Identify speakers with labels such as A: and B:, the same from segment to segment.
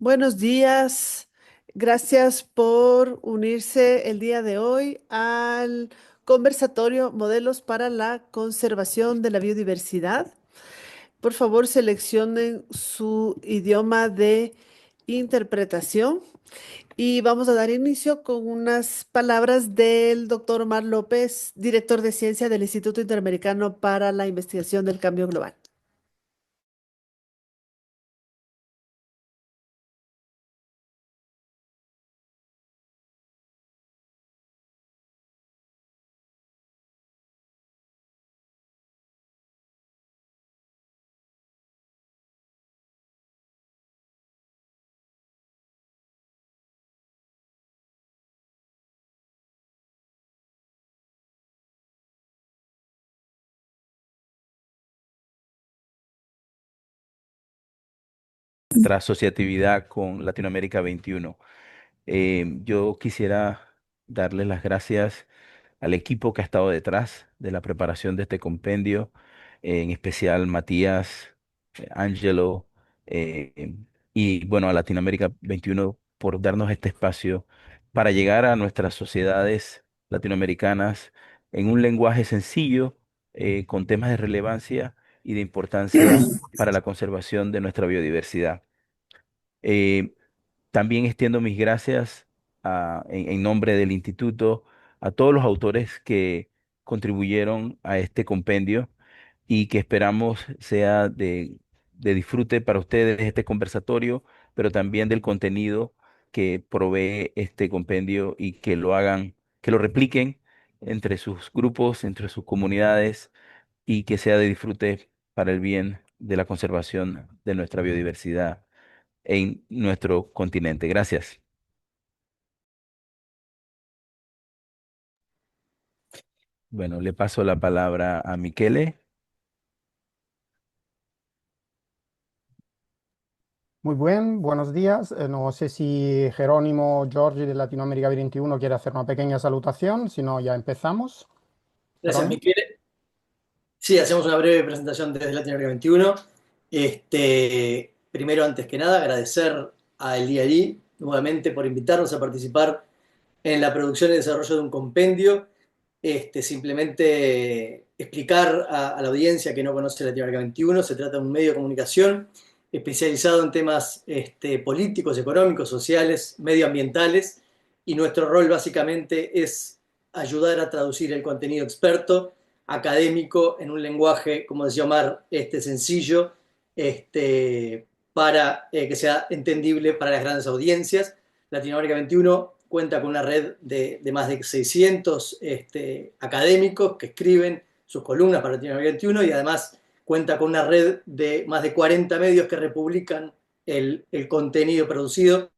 A: Buenos días. Gracias por unirse el día de hoy al conversatorio Modelos para la Conservación de la Biodiversidad. Por favor, seleccionen su idioma de interpretación y vamos a dar inicio con unas palabras del doctor Omar López, director de ciencia del Instituto Interamericano para la Investigación del Cambio Global.
B: Nuestra asociatividad con Latinoamérica 21. Yo quisiera darles las gracias al equipo que ha estado detrás de la preparación de este compendio, en especial Matías, Angelo, eh, y bueno, a Latinoamérica 21 por darnos este espacio para llegar a nuestras sociedades latinoamericanas en un lenguaje sencillo, con temas de relevancia y de importancia para la conservación de nuestra biodiversidad. Eh, También extiendo mis gracias en nombre del instituto a todos los autores que contribuyeron a este compendio y que esperamos sea de disfrute para ustedes este conversatorio, pero también del contenido que provee este compendio y que lo hagan, que lo repliquen entre sus grupos, entre sus comunidades y que sea de disfrute para el bien de la conservación de nuestra biodiversidad en nuestro continente. Gracias. Bueno, le paso la palabra a Michele.
C: Buenos días. No sé si Jerónimo Giorgi de Latinoamérica 21 quiere hacer una pequeña salutación, si no ya empezamos.
D: Gracias,
C: Jerónimo.
D: Miquel. Sí, hacemos una breve presentación desde Latinoamérica 21. Primero, antes que nada, agradecer a El Día Allí nuevamente por invitarnos a participar en la producción y desarrollo de un compendio. Simplemente explicar a la audiencia que no conoce Latinoamérica 21, se trata de un medio de comunicación especializado en temas políticos, económicos, sociales, medioambientales, y nuestro rol básicamente es ayudar a traducir el contenido experto académico en un lenguaje, como decía Omar, sencillo, para que sea entendible para las grandes audiencias. Latinoamérica 21 cuenta con una red de más de 600 académicos que escriben sus columnas para Latinoamérica 21, y además cuenta con una red de más de 40 medios que republican el contenido producido.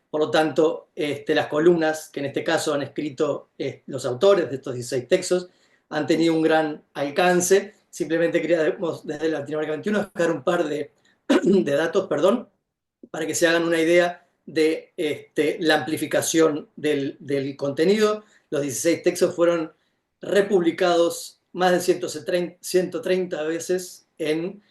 D: Por lo tanto, las columnas que en este caso han escrito los autores de estos 16 textos han tenido un gran alcance. Simplemente queríamos desde Latinoamérica 21 dejar un par de datos, perdón, para que se hagan una idea de la amplificación del contenido. Los 16 textos fueron republicados más de 130 veces en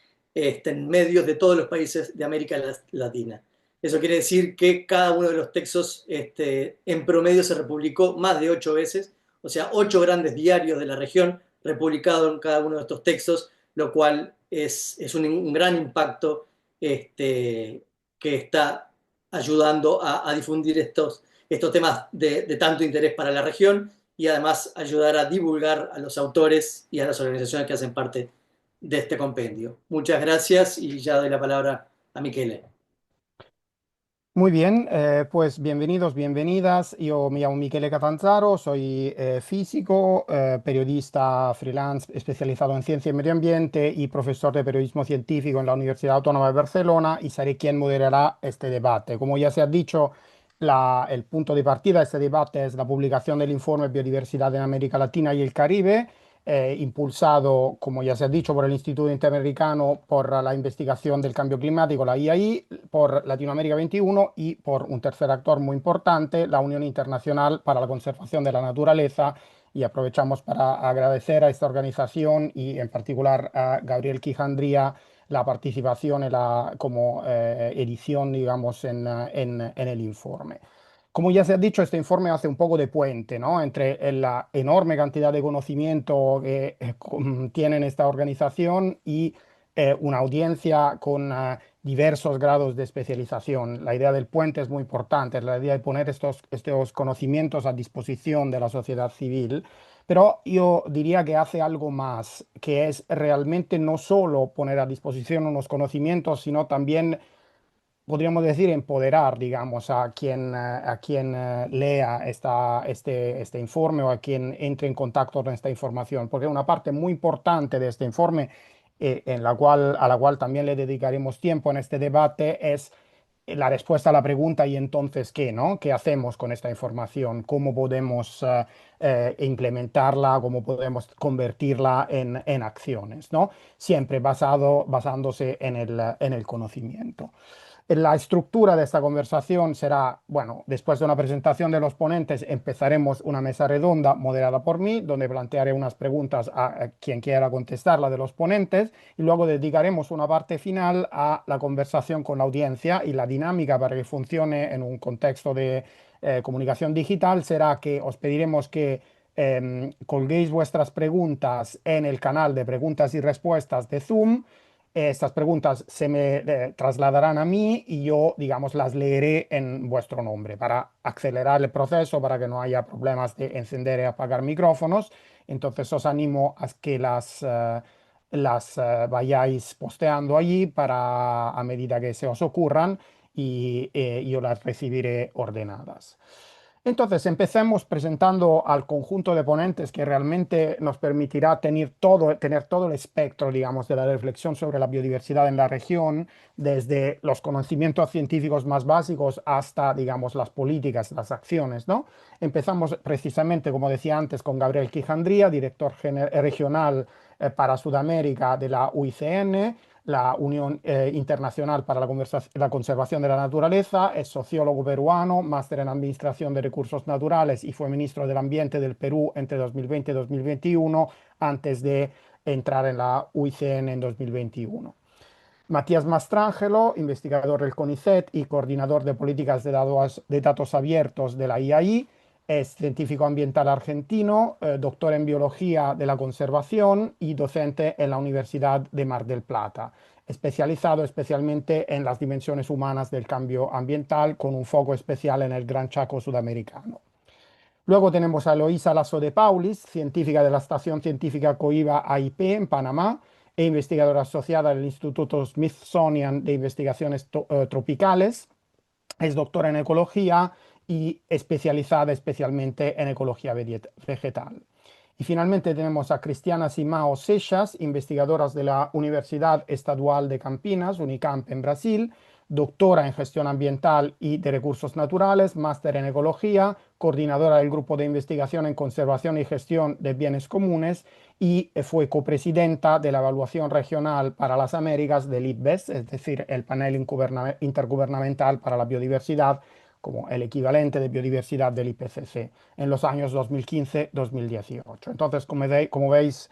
D: medios de todos los países de América Latina. Eso quiere decir que cada uno de los textos en promedio se republicó más de 8 veces, o sea, 8 grandes diarios de la región republicados en cada uno de estos textos, lo cual es un gran impacto que está ayudando a difundir estos temas de tanto interés para la región, y además ayudar a divulgar a los autores y a las organizaciones que hacen parte de este compendio. Muchas gracias y ya doy la palabra a Michele.
C: Muy bien, pues bienvenidos, bienvenidas. Yo me llamo Michele Catanzaro, soy físico, periodista freelance especializado en ciencia y medio ambiente y profesor de periodismo científico en la Universidad Autónoma de Barcelona, y seré quien moderará este debate. Como ya se ha dicho, el punto de partida de este debate es la publicación del informe Biodiversidad en América Latina y el Caribe, impulsado, como ya se ha dicho, por el Instituto Interamericano por la Investigación del Cambio Climático, la IAI, por Latinoamérica 21 y por un tercer actor muy importante, la Unión Internacional para la Conservación de la Naturaleza. Y aprovechamos para agradecer a esta organización y en particular a Gabriel Quijandría la participación como edición, digamos, en el informe. Como ya se ha dicho, este informe hace un poco de puente, ¿no? Entre la enorme cantidad de conocimiento que tiene esta organización y una audiencia con diversos grados de especialización. La idea del puente es muy importante, la idea de poner estos conocimientos a disposición de la sociedad civil, pero yo diría que hace algo más, que es realmente no solo poner a disposición unos conocimientos, sino también podríamos decir, empoderar, digamos, a quien lea este informe o a quien entre en contacto con esta información, porque una parte muy importante de este informe, a la cual también le dedicaremos tiempo en este debate, es la respuesta a la pregunta ¿y entonces qué, no? ¿Qué hacemos con esta información? ¿Cómo podemos implementarla? ¿Cómo podemos convertirla en acciones, ¿no? Siempre basándose en el conocimiento. La estructura de esta conversación será, bueno, después de una presentación de los ponentes, empezaremos una mesa redonda moderada por mí, donde plantearé unas preguntas a quien quiera contestarla de los ponentes, y luego dedicaremos una parte final a la conversación con la audiencia, y la dinámica para que funcione en un contexto de comunicación digital será que os pediremos que colguéis vuestras preguntas en el canal de preguntas y respuestas de Zoom. Estas preguntas se me trasladarán a mí y yo, digamos, las leeré en vuestro nombre para acelerar el proceso, para que no haya problemas de encender y apagar micrófonos. Entonces os animo a que las vayáis posteando allí a medida que se os ocurran y yo las recibiré ordenadas. Entonces, empecemos presentando al conjunto de ponentes que realmente nos permitirá tener todo el espectro, digamos, de la reflexión sobre la biodiversidad en la región, desde los conocimientos científicos más básicos hasta, digamos, las políticas, las acciones, ¿no? Empezamos precisamente, como decía antes, con Gabriel Quijandría, director regional para Sudamérica de la UICN, la Unión Internacional para la Conservación de la Naturaleza. Es sociólogo peruano, máster en Administración de Recursos Naturales y fue ministro del Ambiente del Perú entre 2020 y 2021, antes de entrar en la UICN en 2021. Matías Mastrangelo, investigador del CONICET y coordinador de políticas de datos abiertos de la IAI, es científico ambiental argentino, doctor en biología de la conservación y docente en la Universidad de Mar del Plata, especializado especialmente en las dimensiones humanas del cambio ambiental, con un foco especial en el Gran Chaco sudamericano. Luego tenemos a Eloísa Lasso de Paulis, científica de la Estación Científica Coiba AIP en Panamá e investigadora asociada del Instituto Smithsonian de Investigaciones Tropicales. Es doctora en ecología y especializada especialmente en ecología vegetal. Y finalmente tenemos a Cristiana Simao Seixas, investigadora de la Universidad Estadual de Campinas, Unicamp en Brasil, doctora en gestión ambiental y de recursos naturales, máster en ecología, coordinadora del grupo de investigación en conservación y gestión de bienes comunes y fue copresidenta de la evaluación regional para las Américas del IPBES, es decir, el panel intergubernamental para la biodiversidad, como el equivalente de biodiversidad del IPCC, en los años 2015-2018. Entonces, como veis,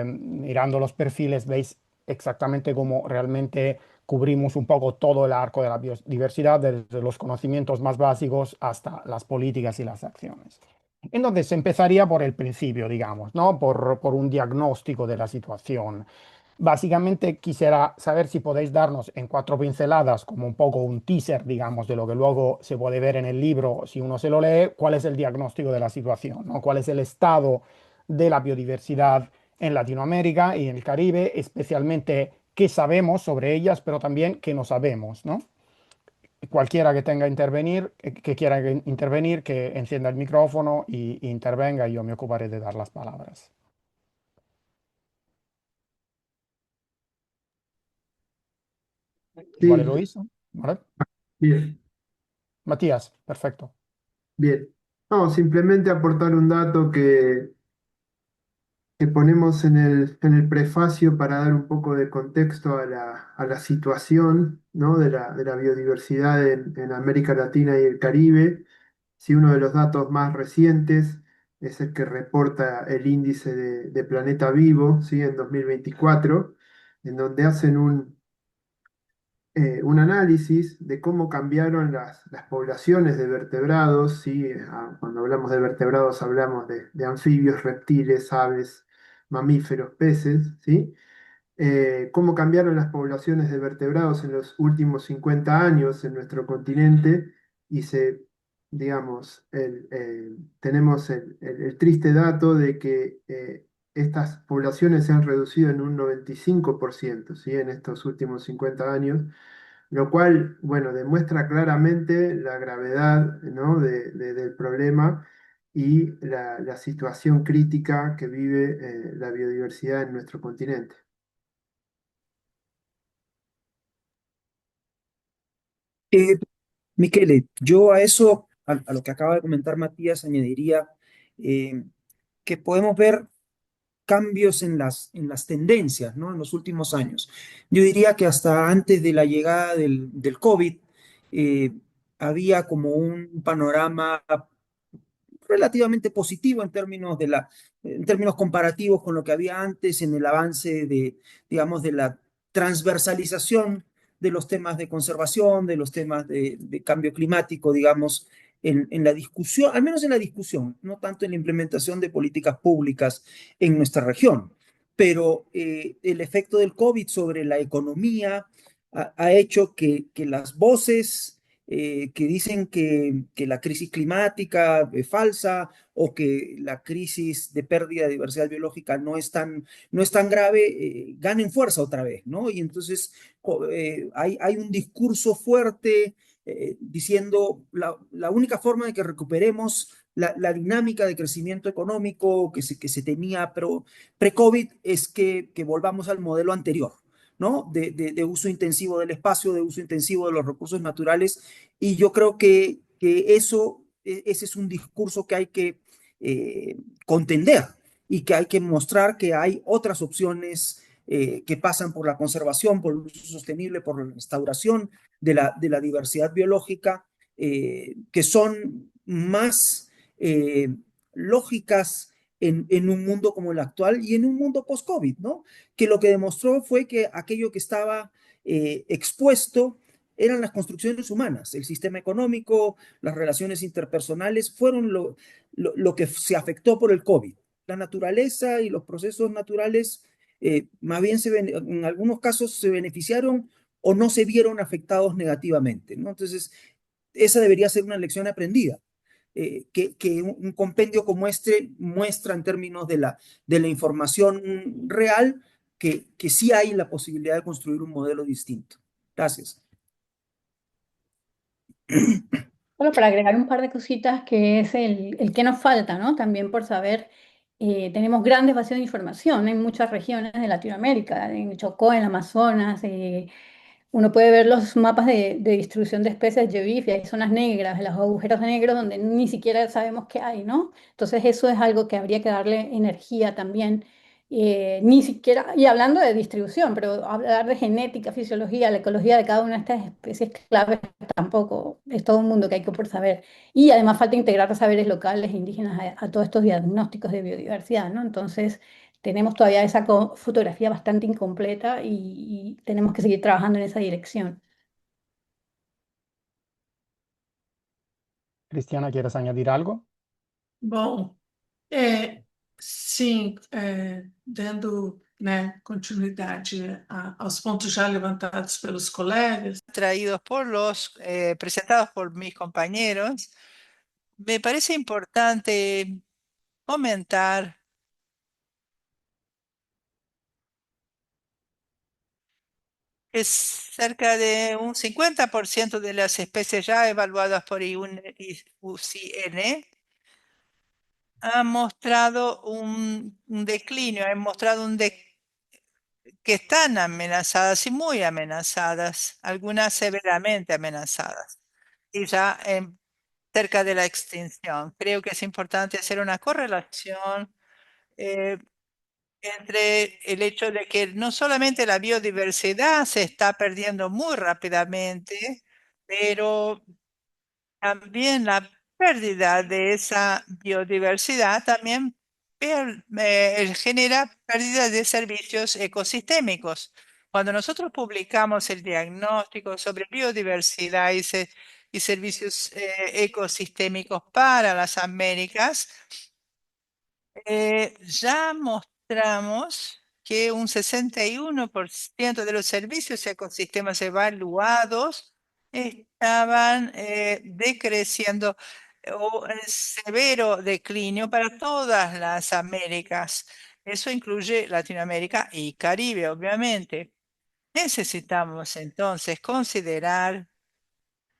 C: mirando los perfiles, veis exactamente cómo realmente cubrimos un poco todo el arco de la biodiversidad, desde los conocimientos más básicos hasta las políticas y las acciones. Entonces, empezaría por el principio, digamos, ¿no? Por un diagnóstico de la situación. Básicamente quisiera saber si podéis darnos en 4 pinceladas, como un poco un teaser, digamos, de lo que luego se puede ver en el libro si uno se lo lee, cuál es el diagnóstico de la situación, ¿no? Cuál es el estado de la biodiversidad en Latinoamérica y en el Caribe, especialmente qué sabemos sobre ellas, pero también qué no sabemos, ¿no? Cualquiera que tenga intervenir, que quiera intervenir, que encienda el micrófono y intervenga, y yo me ocuparé de dar las palabras. Igual
E: Sí,
C: lo hizo, ¿vale?
E: bien,
C: Matías, perfecto.
E: bien. No, simplemente aportar un dato que ponemos en el prefacio para dar un poco de contexto a la situación, ¿no? de la biodiversidad en América Latina y el Caribe. Sí, uno de los datos más recientes es el que reporta el índice de Planeta Vivo, ¿sí? En 2024. en donde hacen un análisis de cómo cambiaron las poblaciones de vertebrados, ¿sí? Cuando hablamos de vertebrados hablamos de anfibios, reptiles, aves, mamíferos, peces, ¿sí? Cómo cambiaron las poblaciones de vertebrados en los últimos 50 años en nuestro continente y digamos, tenemos el triste dato de que estas poblaciones se han reducido en un 95%, ¿sí? En estos últimos 50 años, lo cual, bueno, demuestra claramente la gravedad, ¿no? Del problema y la situación crítica que vive la biodiversidad en nuestro continente.
F: Eh, Michele, yo a eso, a lo que acaba de comentar Matías, añadiría eh, que podemos ver cambios en las tendencias, ¿no? En los últimos años. Yo diría que hasta antes de la llegada del COVID, eh, había como un panorama relativamente positivo en términos comparativos con lo que había antes en el avance de, digamos, de la transversalización de los temas de conservación, de los temas de cambio climático, digamos, en la discusión, al menos en la discusión, no tanto en la implementación de políticas públicas en nuestra región. Pero el efecto del COVID sobre la economía ha hecho que las voces que dicen que la crisis climática es falsa o que la crisis de pérdida de diversidad biológica no es tan grave, ganen fuerza otra vez, ¿no? Y entonces hay un discurso fuerte diciendo la única forma de que recuperemos la dinámica de crecimiento económico que se tenía pre-COVID es que volvamos al modelo anterior, ¿no? De uso intensivo del espacio, de uso intensivo de los recursos naturales. Y yo creo que eso, ese es un discurso que hay que contender y que hay que mostrar que hay otras opciones que pasan por la conservación, por el uso sostenible, por la restauración de la diversidad biológica, que son más lógicas en un mundo como el actual y en un mundo post-COVID, ¿no? Que lo que demostró fue que aquello que estaba expuesto eran las construcciones humanas, el sistema económico, las relaciones interpersonales, fueron lo que se afectó por el COVID. La naturaleza y los procesos naturales, más bien en algunos casos se beneficiaron o no se vieron afectados negativamente, ¿no? Entonces, esa debería ser una lección aprendida. Que un compendio como este muestra en términos de la información real que sí hay la posibilidad de construir un modelo distinto. Gracias.
G: Solo para agregar un par de cositas que es el que nos falta, ¿no? También por saber, tenemos grandes vacíos de información en muchas regiones de Latinoamérica, en Chocó, en el Amazonas, uno puede ver los mapas de distribución de especies de bifia, hay zonas negras, los agujeros negros donde ni siquiera sabemos qué hay, ¿no? Entonces eso es algo que habría que darle energía también. Ni siquiera, y hablando de distribución, pero hablar de genética, fisiología, la ecología de cada una de estas especies claves tampoco es todo un mundo que hay que por saber. Y además falta integrar saberes locales e indígenas a todos estos diagnósticos de biodiversidad, ¿no? Entonces tenemos todavía esa fotografía bastante incompleta y tenemos que seguir trabajando en esa dirección.
C: Cristiana, ¿quieres añadir algo?
H: Bom, sim, dando, né, continuidade aos pontos já levantados pelos colegas.
I: Traídos por presentados por mis compañeros, me parece importante comentar que cerca de un 50% de las especies ya evaluadas por IUCN han mostrado un declinio, han mostrado que están amenazadas y muy amenazadas, algunas severamente amenazadas y ya cerca de la extinción. Creo que es importante hacer una correlación eh, entre el hecho de que no solamente la biodiversidad se está perdiendo muy rápidamente, pero también la pérdida de esa biodiversidad también genera pérdida de servicios ecosistémicos. Cuando nosotros publicamos el diagnóstico sobre biodiversidad y servicios ecosistémicos para las Américas, ya mostramos que un 61% de los servicios y ecosistemas evaluados estaban decreciendo o en severo declinio para todas las Américas. Eso incluye Latinoamérica y Caribe, obviamente. Necesitamos entonces considerar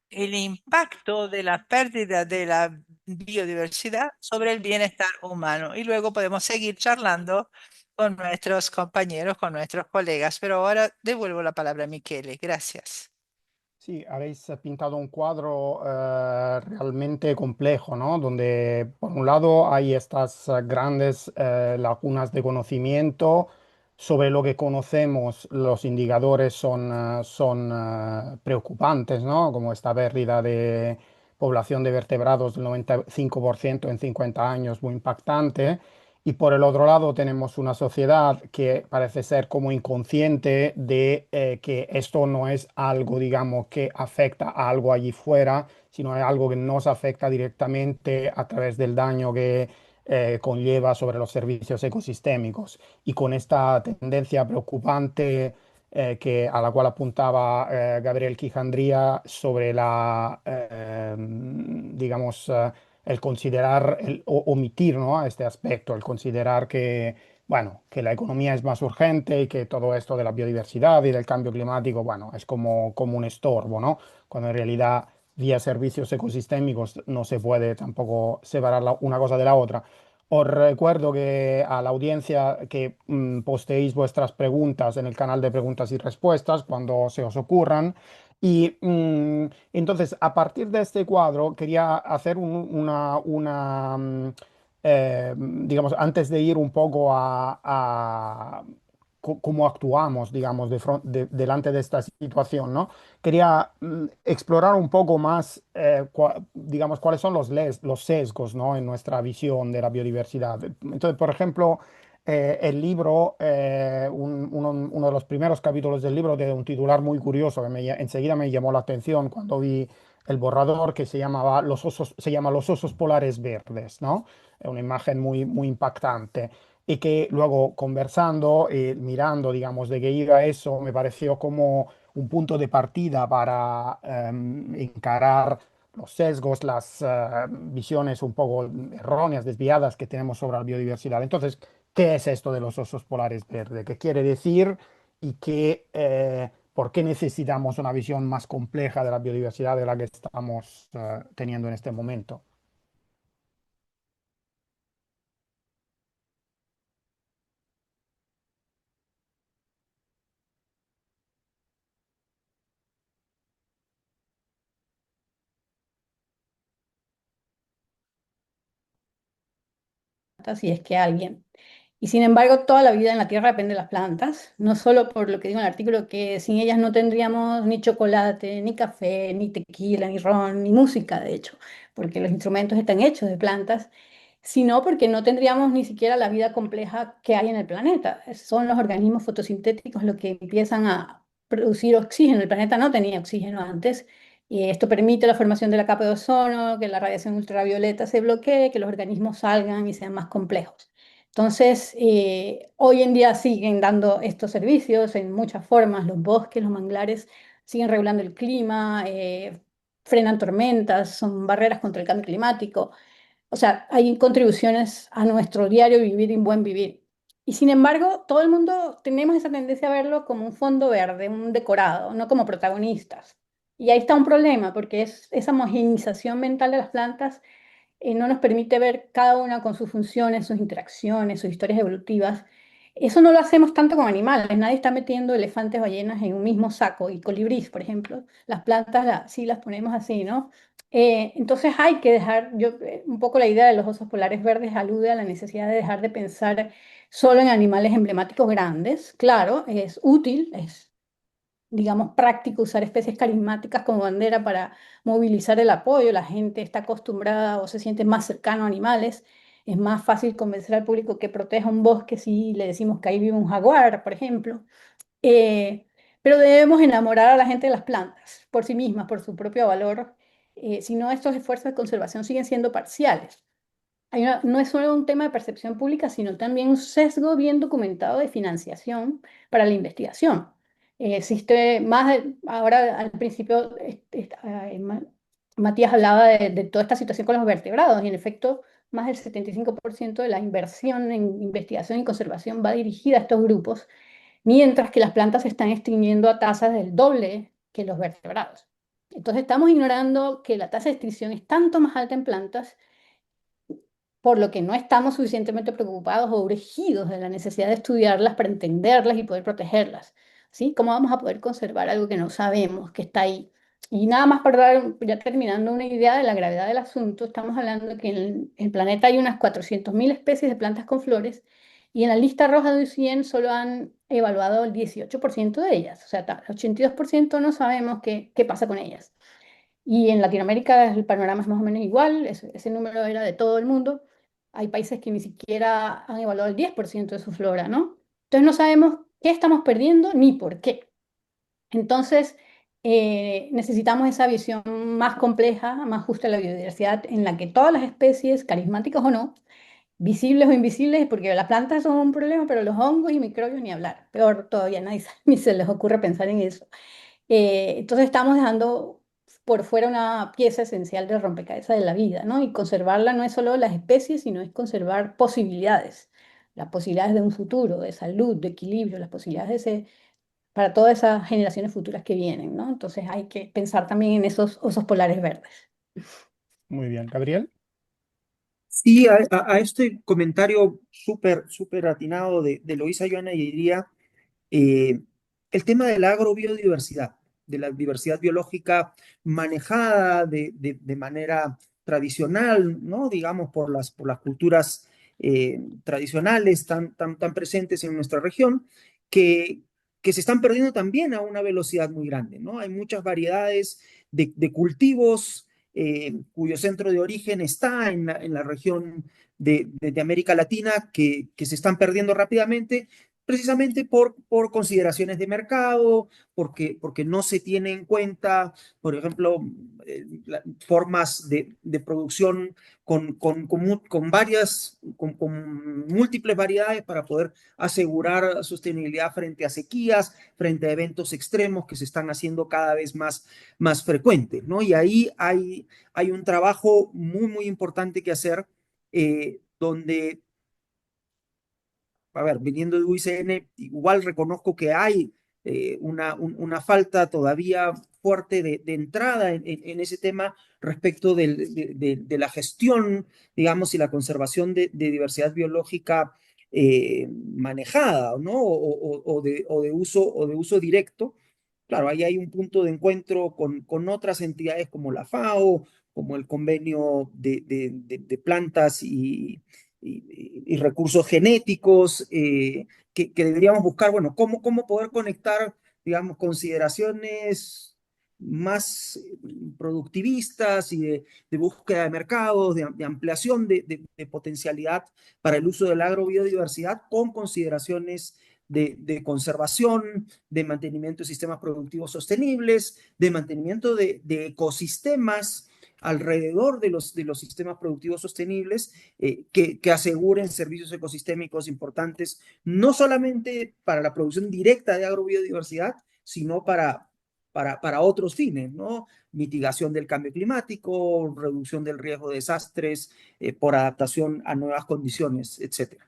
I: el impacto de la pérdida de la biodiversidad sobre el bienestar humano. Y luego podemos seguir charlando con nuestros compañeros, con nuestros colegas. Pero ahora devuelvo la palabra a Michele. Gracias.
C: Sí, habéis pintado un cuadro realmente complejo, ¿no? Donde por un lado hay estas grandes lagunas de conocimiento sobre lo que conocemos, los indicadores son preocupantes, ¿no? Como esta pérdida de población de vertebrados del 95% en 50 años, muy impactante. Y por el otro lado tenemos una sociedad que parece ser como inconsciente de que esto no es algo, digamos, que afecta a algo allí fuera, sino es algo que nos afecta directamente a través del daño que conlleva sobre los servicios ecosistémicos. Y con esta tendencia preocupante a la cual apuntaba Gabriel Quijandría sobre digamos, el considerar, omitir, ¿no? Este aspecto, el considerar que, bueno, que la economía es más urgente y que todo esto de la biodiversidad y del cambio climático, bueno, es como un estorbo, ¿no? Cuando en realidad vía servicios ecosistémicos no se puede tampoco separar una cosa de la otra. Os recuerdo que a la audiencia que posteéis vuestras preguntas en el canal de preguntas y respuestas cuando se os ocurran. Y entonces, a partir de este cuadro, quería hacer digamos, antes de ir un poco a cómo actuamos, digamos, delante de esta situación, ¿no? Quería explorar un poco más, digamos, cuáles son los sesgos, ¿no? En nuestra visión de la biodiversidad. Entonces, por ejemplo, el libro, uno de los primeros capítulos del libro tiene un titular muy curioso que enseguida me llamó la atención cuando vi el borrador que se llama Los osos polares verdes, ¿no? Es una imagen muy impactante y que luego conversando y mirando, digamos, de qué iba eso, me pareció como un punto de partida para encarar los sesgos, las visiones un poco erróneas, desviadas que tenemos sobre la biodiversidad. Entonces, ¿qué es esto de los osos polares verdes? ¿Qué quiere decir? Y por qué necesitamos una visión más compleja de la biodiversidad de la que estamos teniendo en este momento.
G: Si es que alguien. Y sin embargo, toda la vida en la Tierra depende de las plantas, no solo por lo que digo en el artículo, que sin ellas no tendríamos ni chocolate, ni café, ni tequila, ni ron, ni música, de hecho, porque los instrumentos están hechos de plantas, sino porque no tendríamos ni siquiera la vida compleja que hay en el planeta. Son los organismos fotosintéticos los que empiezan a producir oxígeno. El planeta no tenía oxígeno antes. Y esto permite la formación de la capa de ozono, que la radiación ultravioleta se bloquee, que los organismos salgan y sean más complejos. Entonces, hoy en día siguen dando estos servicios en muchas formas. Los bosques, los manglares siguen regulando el clima, frenan tormentas, son barreras contra el cambio climático. O sea, hay contribuciones a nuestro diario vivir y buen vivir. Y sin embargo, todo el mundo tenemos esa tendencia a verlo como un fondo verde, un decorado, no como protagonistas. Y ahí está un problema, porque es esa homogeneización mental de las plantas no nos permite ver cada una con sus funciones, sus interacciones, sus historias evolutivas. Eso no lo hacemos tanto con animales. Nadie está metiendo elefantes, ballenas en un mismo saco y colibrís, por ejemplo. Las plantas sí las ponemos así, ¿no? Entonces hay que dejar, un poco la idea de los osos polares verdes alude a la necesidad de dejar de pensar solo en animales emblemáticos grandes. Claro, es útil, es digamos, práctico usar especies carismáticas como bandera para movilizar el apoyo. La gente está acostumbrada o se siente más cercano a animales. Es más fácil convencer al público que proteja un bosque si le decimos que ahí vive un jaguar, por ejemplo. Eh, pero debemos enamorar a la gente de las plantas por sí mismas, por su propio valor. Si no, estos esfuerzos de conservación siguen siendo parciales. No es solo un tema de percepción pública, sino también un sesgo bien documentado de financiación para la investigación. Existe ahora al principio, Matías hablaba de toda esta situación con los vertebrados, y en efecto, más del 75% de la inversión en investigación y conservación va dirigida a estos grupos, mientras que las plantas se están extinguiendo a tasas del doble que los vertebrados. Entonces estamos ignorando que la tasa de extinción es tanto más alta en plantas, por lo que no estamos suficientemente preocupados o urgidos de la necesidad de estudiarlas para entenderlas y poder protegerlas. ¿Sí? ¿Cómo vamos a poder conservar algo que no sabemos que está ahí? Y nada más para dar, ya terminando, una idea de la gravedad del asunto, estamos hablando de que en el planeta hay unas 400.000 especies de plantas con flores, y en la lista roja de IUCN solo han evaluado el 18% de ellas. O sea, el 82% no sabemos qué pasa con ellas. Y en Latinoamérica el panorama es más o menos igual, ese número era de todo el mundo. Hay países que ni siquiera han evaluado el 10% de su flora, ¿no? Entonces no sabemos qué estamos perdiendo ni por qué. Entonces necesitamos esa visión más compleja, más justa de la biodiversidad, en la que todas las especies, carismáticas o no, visibles o invisibles, porque las plantas son un problema, pero los hongos y microbios ni hablar. Peor todavía, nadie, ni se les ocurre pensar en eso. Entonces estamos dejando por fuera una pieza esencial del rompecabezas de la vida, ¿no? Y conservarla no es solo las especies, sino es conservar posibilidades, las posibilidades de un futuro, de salud, de equilibrio, las posibilidades para todas esas generaciones futuras que vienen, ¿no? Entonces hay que pensar también en esos osos polares verdes.
C: Muy bien, Gabriel.
F: Sí, a este comentario súper atinado de Loisa, yo añadiría eh, el tema de la agrobiodiversidad, de la diversidad biológica manejada de manera tradicional, ¿no? Digamos, por las culturas tradicionales tan presentes en nuestra región, que, que se están perdiendo también a una velocidad muy grande, ¿no? Hay muchas variedades de cultivos cuyo centro de origen está en la región de América Latina que se están perdiendo rápidamente precisamente por consideraciones de mercado, porque no se tiene en cuenta, por ejemplo, formas de producción con múltiples variedades para poder asegurar sostenibilidad frente a sequías, frente a eventos extremos que se están haciendo cada vez más frecuentes, ¿no? Y ahí hay un trabajo muy importante que hacer, donde a ver, viniendo de UICN, igual reconozco que hay una falta todavía fuerte de entrada en ese tema respecto de la gestión, digamos, y la conservación de diversidad biológica manejada, ¿no? O de uso directo. Claro, ahí hay un punto de encuentro con otras entidades como la FAO, como el convenio de plantas y recursos genéticos, que deberíamos buscar, bueno, cómo poder conectar, digamos, consideraciones más productivistas y de búsqueda de mercados, de ampliación de potencialidad para el uso de la agrobiodiversidad con consideraciones de conservación, de mantenimiento de sistemas productivos sostenibles, de mantenimiento de ecosistemas alrededor de los sistemas productivos sostenibles, que aseguren servicios ecosistémicos importantes, no solamente para la producción directa de agrobiodiversidad, sino para otros fines, ¿no? Mitigación del cambio climático, reducción del riesgo de desastres, por adaptación a nuevas condiciones, etcétera.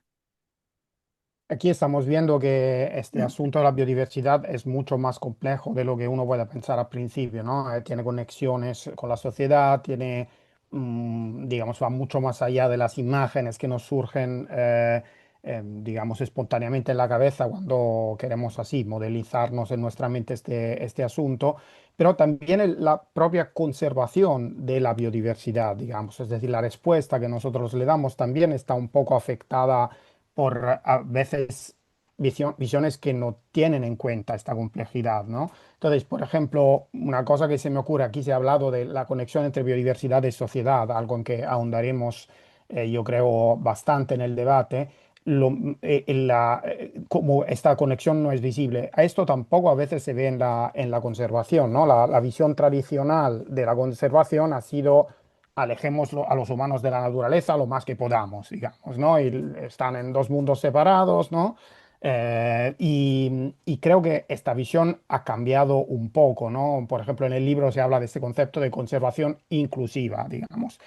C: Aquí estamos viendo que este asunto de la biodiversidad es mucho más complejo de lo que uno puede pensar al principio, ¿no? Tiene conexiones con la sociedad, digamos, va mucho más allá de las imágenes que nos surgen, digamos, espontáneamente en la cabeza cuando queremos así modelizarnos en nuestra mente este asunto, pero también la propia conservación de la biodiversidad, digamos, es decir, la respuesta que nosotros le damos también está un poco afectada por a veces visiones que no tienen en cuenta esta complejidad, ¿no? Entonces, por ejemplo, una cosa que se me ocurre, aquí se ha hablado de la conexión entre biodiversidad y sociedad, algo en que ahondaremos, yo creo, bastante en el debate. como esta conexión no es visible. A esto tampoco a veces se ve en la conservación, ¿no? La visión tradicional de la conservación ha sido alejemos a los humanos de la naturaleza lo más que podamos, digamos, ¿no? Y están en dos mundos separados, ¿no? Y creo que esta visión ha cambiado un poco, ¿no? Por ejemplo, en el libro se habla de este concepto de conservación inclusiva, digamos.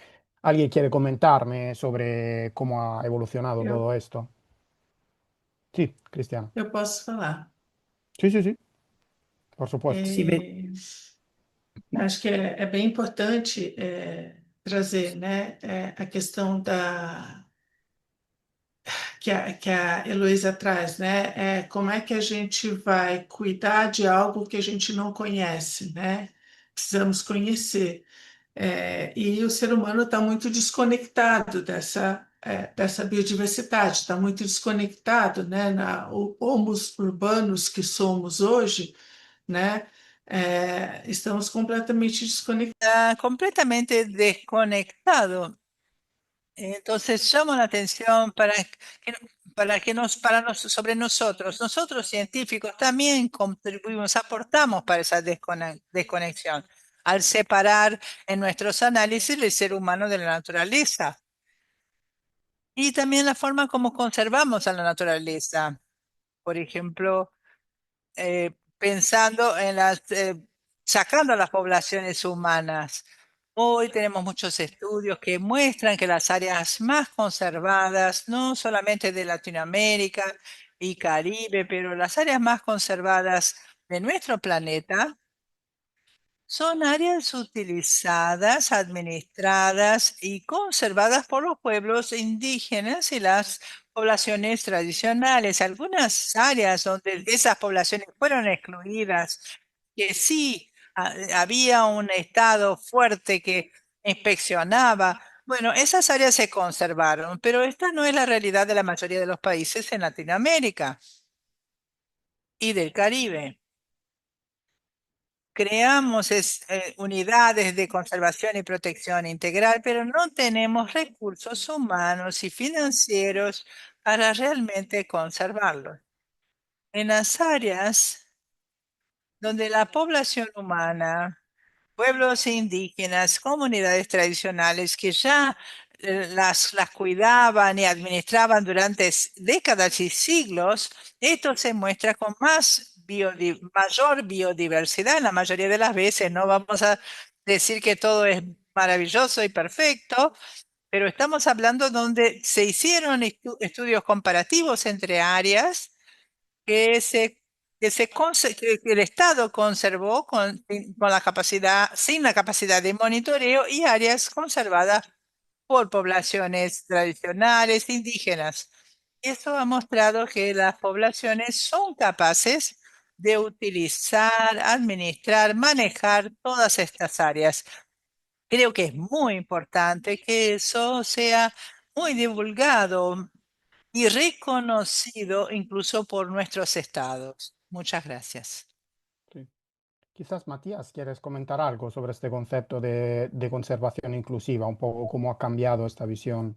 C: ¿Alguien quiere comentarme sobre cómo ha evolucionado
H: Eu,
C: todo esto? Sí, Cristiano.
H: eu posso falar.
C: Sí, sí, sí, por supuesto.
F: Sí, me,
H: É, acho que é bem importante trazer, né, a questão que a Heloísa traz, né? Como é que a gente vai cuidar de algo que a gente não conhece, né? Precisamos conhecer. E o ser humano está muito desconectado dessa biodiversidade, está muito desconectado, né? Homos urbanos que somos hoje, né? Estamos completamente desconectados.
I: Está completamente desconectado. Entonces llama la atención sobre nosotros. Nosotros científicos también contribuimos, aportamos para esa desconexión al separar en nuestros análisis el ser humano de la naturaleza y también la forma como conservamos a la naturaleza. Por ejemplo, pensando en sacando a las poblaciones humanas. Hoy tenemos muchos estudios que muestran que las áreas más conservadas, no solamente de Latinoamérica y Caribe, pero las áreas más conservadas de nuestro planeta, son áreas utilizadas, administradas y conservadas por los pueblos indígenas y las poblaciones tradicionales. Algunas áreas donde esas poblaciones fueron excluidas, que sí había un Estado fuerte que inspeccionaba. Bueno, esas áreas se conservaron, pero esta no es la realidad de la mayoría de los países en Latinoamérica y del Caribe. Creamos unidades de conservación y protección integral, pero no tenemos recursos humanos y financieros para realmente conservarlos. En las áreas donde la población humana, pueblos indígenas, comunidades tradicionales que ya las cuidaban y administraban durante décadas y siglos, esto se muestra con mayor biodiversidad. La mayoría de las veces no vamos a decir que todo es maravilloso y perfecto, pero estamos hablando donde se hicieron estudios comparativos entre áreas que que el Estado conservó con la capacidad, sin la capacidad de monitoreo y áreas conservadas por poblaciones tradicionales indígenas. Eso ha mostrado que las poblaciones son capaces de utilizar, administrar, manejar todas estas áreas. Creo que es muy importante que eso sea muy divulgado y reconocido incluso por nuestros estados. Muchas gracias.
C: Sí. Quizás Matías, ¿quieres comentar algo sobre este concepto de conservación inclusiva? Un poco cómo ha cambiado esta visión.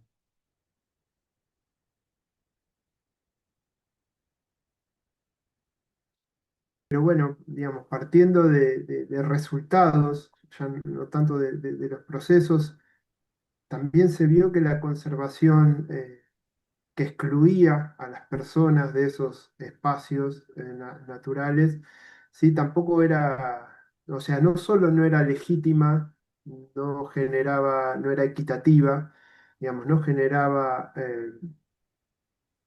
E: Pero bueno, digamos, partiendo de resultados, ya no tanto de los procesos, también se vio que la conservación que excluía a las personas de esos espacios naturales, sí, tampoco era, o sea, no solo no era legítima, no generaba, no era equitativa, digamos, no generaba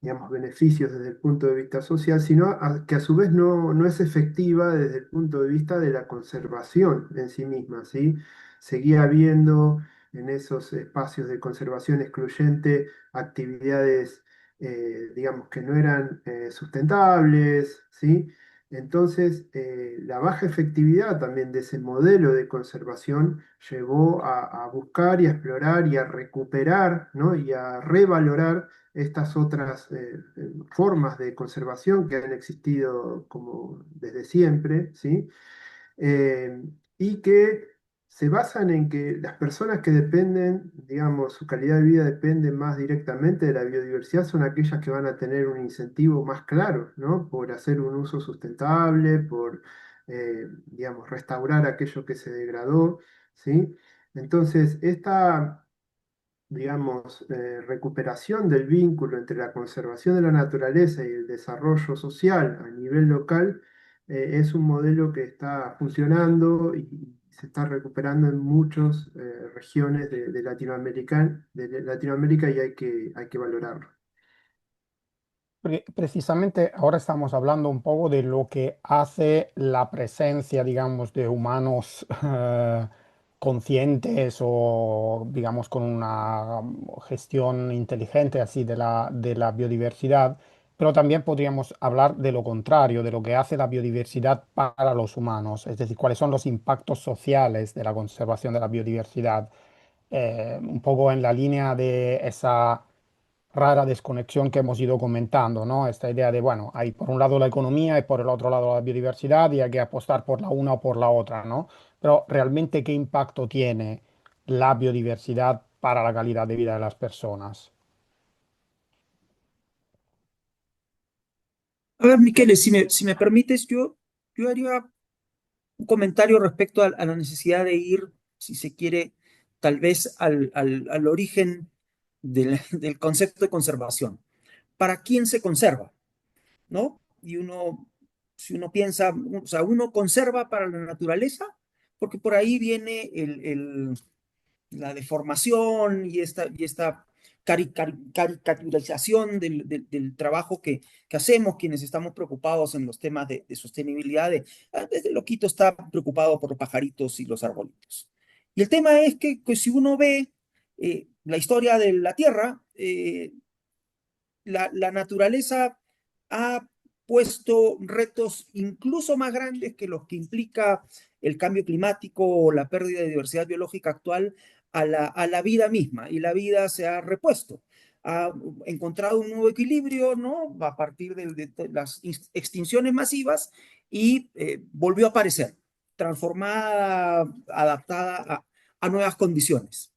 E: digamos, beneficios desde el punto de vista social, sino que a su vez no es efectiva desde el punto de vista de la conservación en sí misma, ¿sí? Seguía habiendo en esos espacios de conservación excluyente actividades, digamos, que no eran sustentables, ¿sí? Entonces, la baja efectividad también de ese modelo de conservación llevó a buscar y a explorar y a recuperar, ¿no? Y a revalorar estas otras formas de conservación que han existido como desde siempre, ¿sí? Y que se basan en que las personas que dependen, digamos, su calidad de vida depende más directamente de la biodiversidad, son aquellas que van a tener un incentivo más claro, ¿no? Por hacer un uso sustentable, por, digamos, restaurar aquello que se degradó, ¿sí? Entonces, esta, digamos, recuperación del vínculo entre la conservación de la naturaleza y el desarrollo social a nivel local, es un modelo que está funcionando y se está recuperando en muchas regiones de Latinoamérica y hay que valorarlo.
C: Precisamente ahora estamos hablando un poco de lo que hace la presencia, digamos, de humanos conscientes o, digamos, con una gestión inteligente así de la biodiversidad, pero también podríamos hablar de lo contrario, de lo que hace la biodiversidad para los humanos, es decir, cuáles son los impactos sociales de la conservación de la biodiversidad, un poco en la línea de esa rara desconexión que hemos ido comentando, ¿no? Esta idea de, bueno, hay por un lado la economía y por el otro lado la biodiversidad y hay que apostar por la una o por la otra, ¿no? Pero realmente, ¿qué impacto tiene la biodiversidad para la calidad de vida de las personas?
F: A ver, Miquel, si me permites, yo haría un comentario respecto a la necesidad de ir, si se quiere, tal vez al origen del concepto de conservación. ¿Para quién se conserva? ¿No? Y uno, si uno piensa, o sea, uno conserva para la naturaleza, porque por ahí viene la deformación y esta caricaturización del trabajo que hacemos quienes estamos preocupados en los temas de sostenibilidad. Desde loquito está preocupado por los pajaritos y los arbolitos. Y el tema es que si uno ve la historia de la Tierra, la naturaleza ha puesto retos incluso más grandes que los que implica el cambio climático o la pérdida de diversidad biológica actual a la vida misma, y la vida se ha repuesto. Ha encontrado un nuevo equilibrio, ¿no? A partir de las extinciones masivas y volvió a aparecer, transformada, adaptada a nuevas condiciones.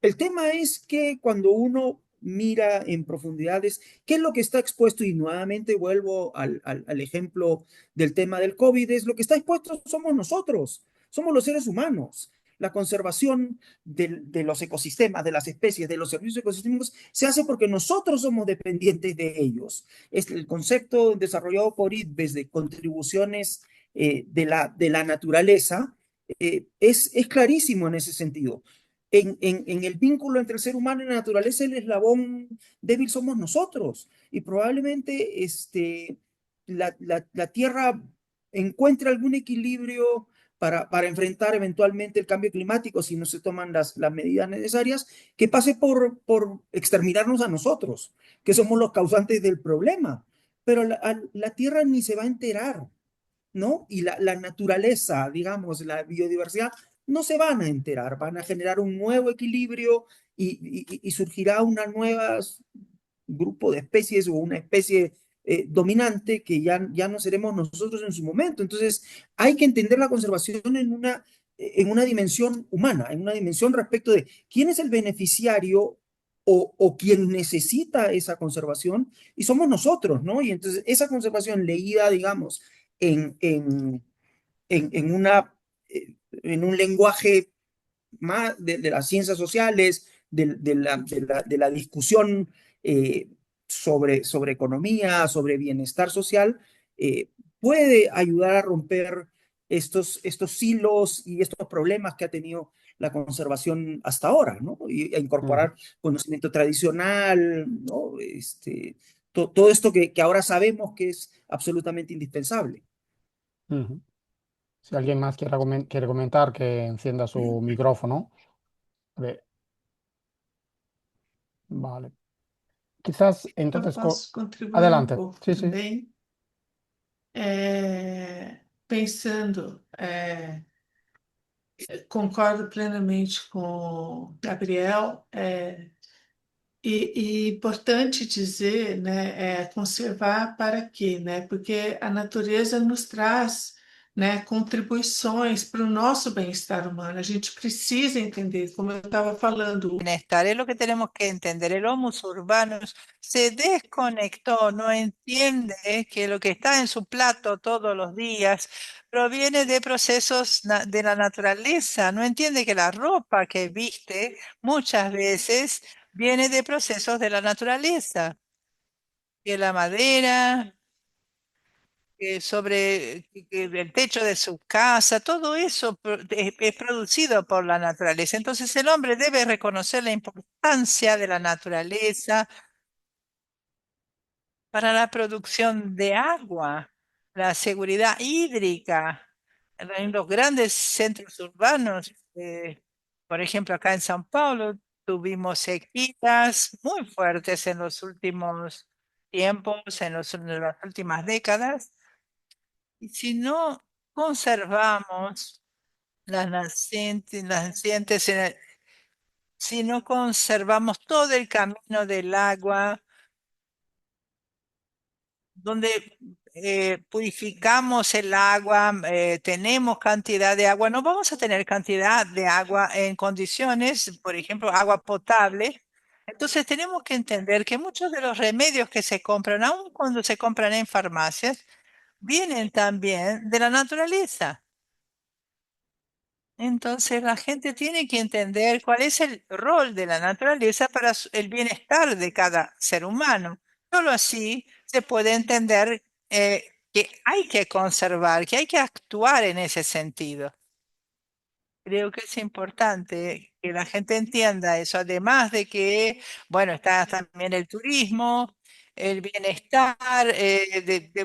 F: El tema es que cuando uno mira en profundidades qué es lo que está expuesto, y nuevamente vuelvo al ejemplo del tema del COVID, es lo que está expuesto somos nosotros, somos los seres humanos. La conservación de los ecosistemas, de las especies, de los servicios ecosistémicos, se hace porque nosotros somos dependientes de ellos. Es el concepto desarrollado por IDBES de contribuciones de la naturaleza, es clarísimo en ese sentido. En el vínculo entre el ser humano y la naturaleza, el eslabón débil somos nosotros. Y probablemente la Tierra encuentre algún equilibrio para enfrentar eventualmente el cambio climático, si no se toman las medidas necesarias, que pase por exterminarnos a nosotros, que somos los causantes del problema. Pero la Tierra ni se va a enterar, ¿no? Y la naturaleza, digamos, la biodiversidad, no se van a enterar, van a generar un nuevo equilibrio y surgirá una nueva grupo de especies o una especie dominante que ya no seremos nosotros en su momento. Entonces, hay que entender la conservación en una dimensión humana, en una dimensión respecto de quién es el beneficiario o quien necesita esa conservación, y somos nosotros, ¿no? Y entonces esa conservación leída, digamos, en, en, en una, en un lenguaje más las ciencias sociales, de la discusión eh, sobre economía, sobre bienestar social, eh, puede ayudar a romper estos hilos y estos problemas que ha tenido la conservación hasta ahora, ¿no? Y a
C: Ujú,
F: incorporar conocimiento tradicional, ¿no? Todo esto que ahora sabemos que es absolutamente indispensable.
C: ujú. Si alguien más quiere comentar, que encienda su micrófono. Ve- Vale. Quizás
H: Eu
C: entonces,
H: posso contribuir um
C: adelante.
H: pouco
C: Sí, sí.
H: também, pensando, concordo plenamente com o Gabriel, e importante dizer, né, conservar para quê, né? Porque a natureza nos traz né, contribuições para o nosso bem-estar humano. A gente precisa entender, como eu estava falando,
I: Bienestar es lo que tenemos que entender. El Homo urbanus se desconectó, no entiende que lo que está en su plato todos los días proviene de procesos de la naturaleza. No entiende que la ropa que viste muchas veces viene de procesos de la naturaleza, que la madera, que el techo de su casa, todo eso es producido por la naturaleza. Entonces el hombre debe reconocer la importancia de la naturaleza para la producción de agua, la seguridad hídrica en los grandes centros urbanos. Por ejemplo, acá en São Paulo tuvimos sequías muy fuertes en los últimos tiempos, en las últimas décadas. Y si no conservamos las nacientes, si no conservamos todo el camino del agua, donde purificamos el agua, tenemos cantidad de agua, no vamos a tener cantidad de agua en condiciones, por ejemplo, agua potable. Entonces tenemos que entender que muchos de los remedios que se compran, aun cuando se compran en farmacias, vienen también de la naturaleza. Entonces la gente tiene que entender cuál es el rol de la naturaleza para el bienestar de cada ser humano. Solo así se puede entender que hay que conservar, que hay que actuar en ese sentido. Creo que es importante que la gente entienda eso, además de que, bueno, está también el turismo, el bienestar,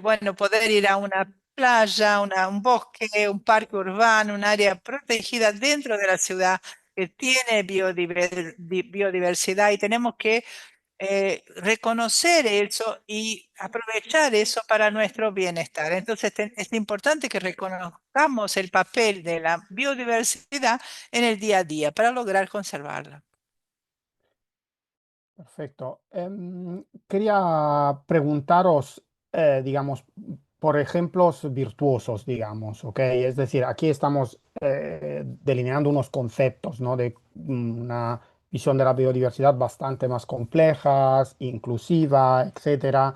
I: bueno, poder ir a una playa, un bosque, un parque urbano, un área protegida dentro de la ciudad que tiene biodiversidad y tenemos que reconocer eso y aprovechar eso para nuestro bienestar. Entonces, es importante que reconozcamos el papel de la biodiversidad en el día a día para lograr conservarla.
C: Perfecto. Quería preguntaros, digamos, por ejemplos virtuosos, digamos, ¿ok? Es decir, aquí estamos delineando unos conceptos, ¿no? De una visión de la biodiversidad bastante más complejas, inclusiva, etcétera.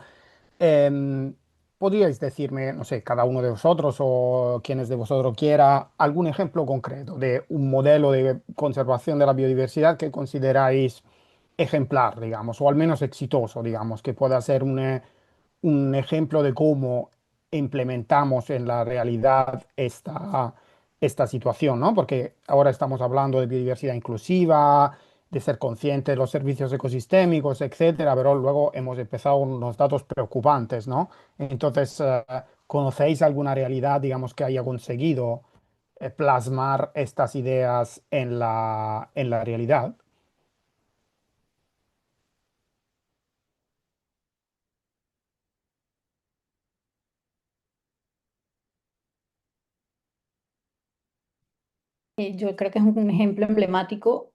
C: Em, ¿Podríais decirme, no sé, cada uno de vosotros o quienes de vosotros quiera, algún ejemplo concreto de un modelo de conservación de la biodiversidad que consideráis ejemplar, digamos, o al menos exitoso, digamos, que pueda ser un ejemplo de cómo implementamos en la realidad esta situación, ¿no? Porque ahora estamos hablando de biodiversidad inclusiva, de ser conscientes de los servicios ecosistémicos, etcétera, pero luego hemos empezado con unos datos preocupantes, ¿no? Entonces, ¿conocéis alguna realidad, digamos, que haya conseguido plasmar estas ideas en la realidad?
G: Yo creo que es un ejemplo emblemático.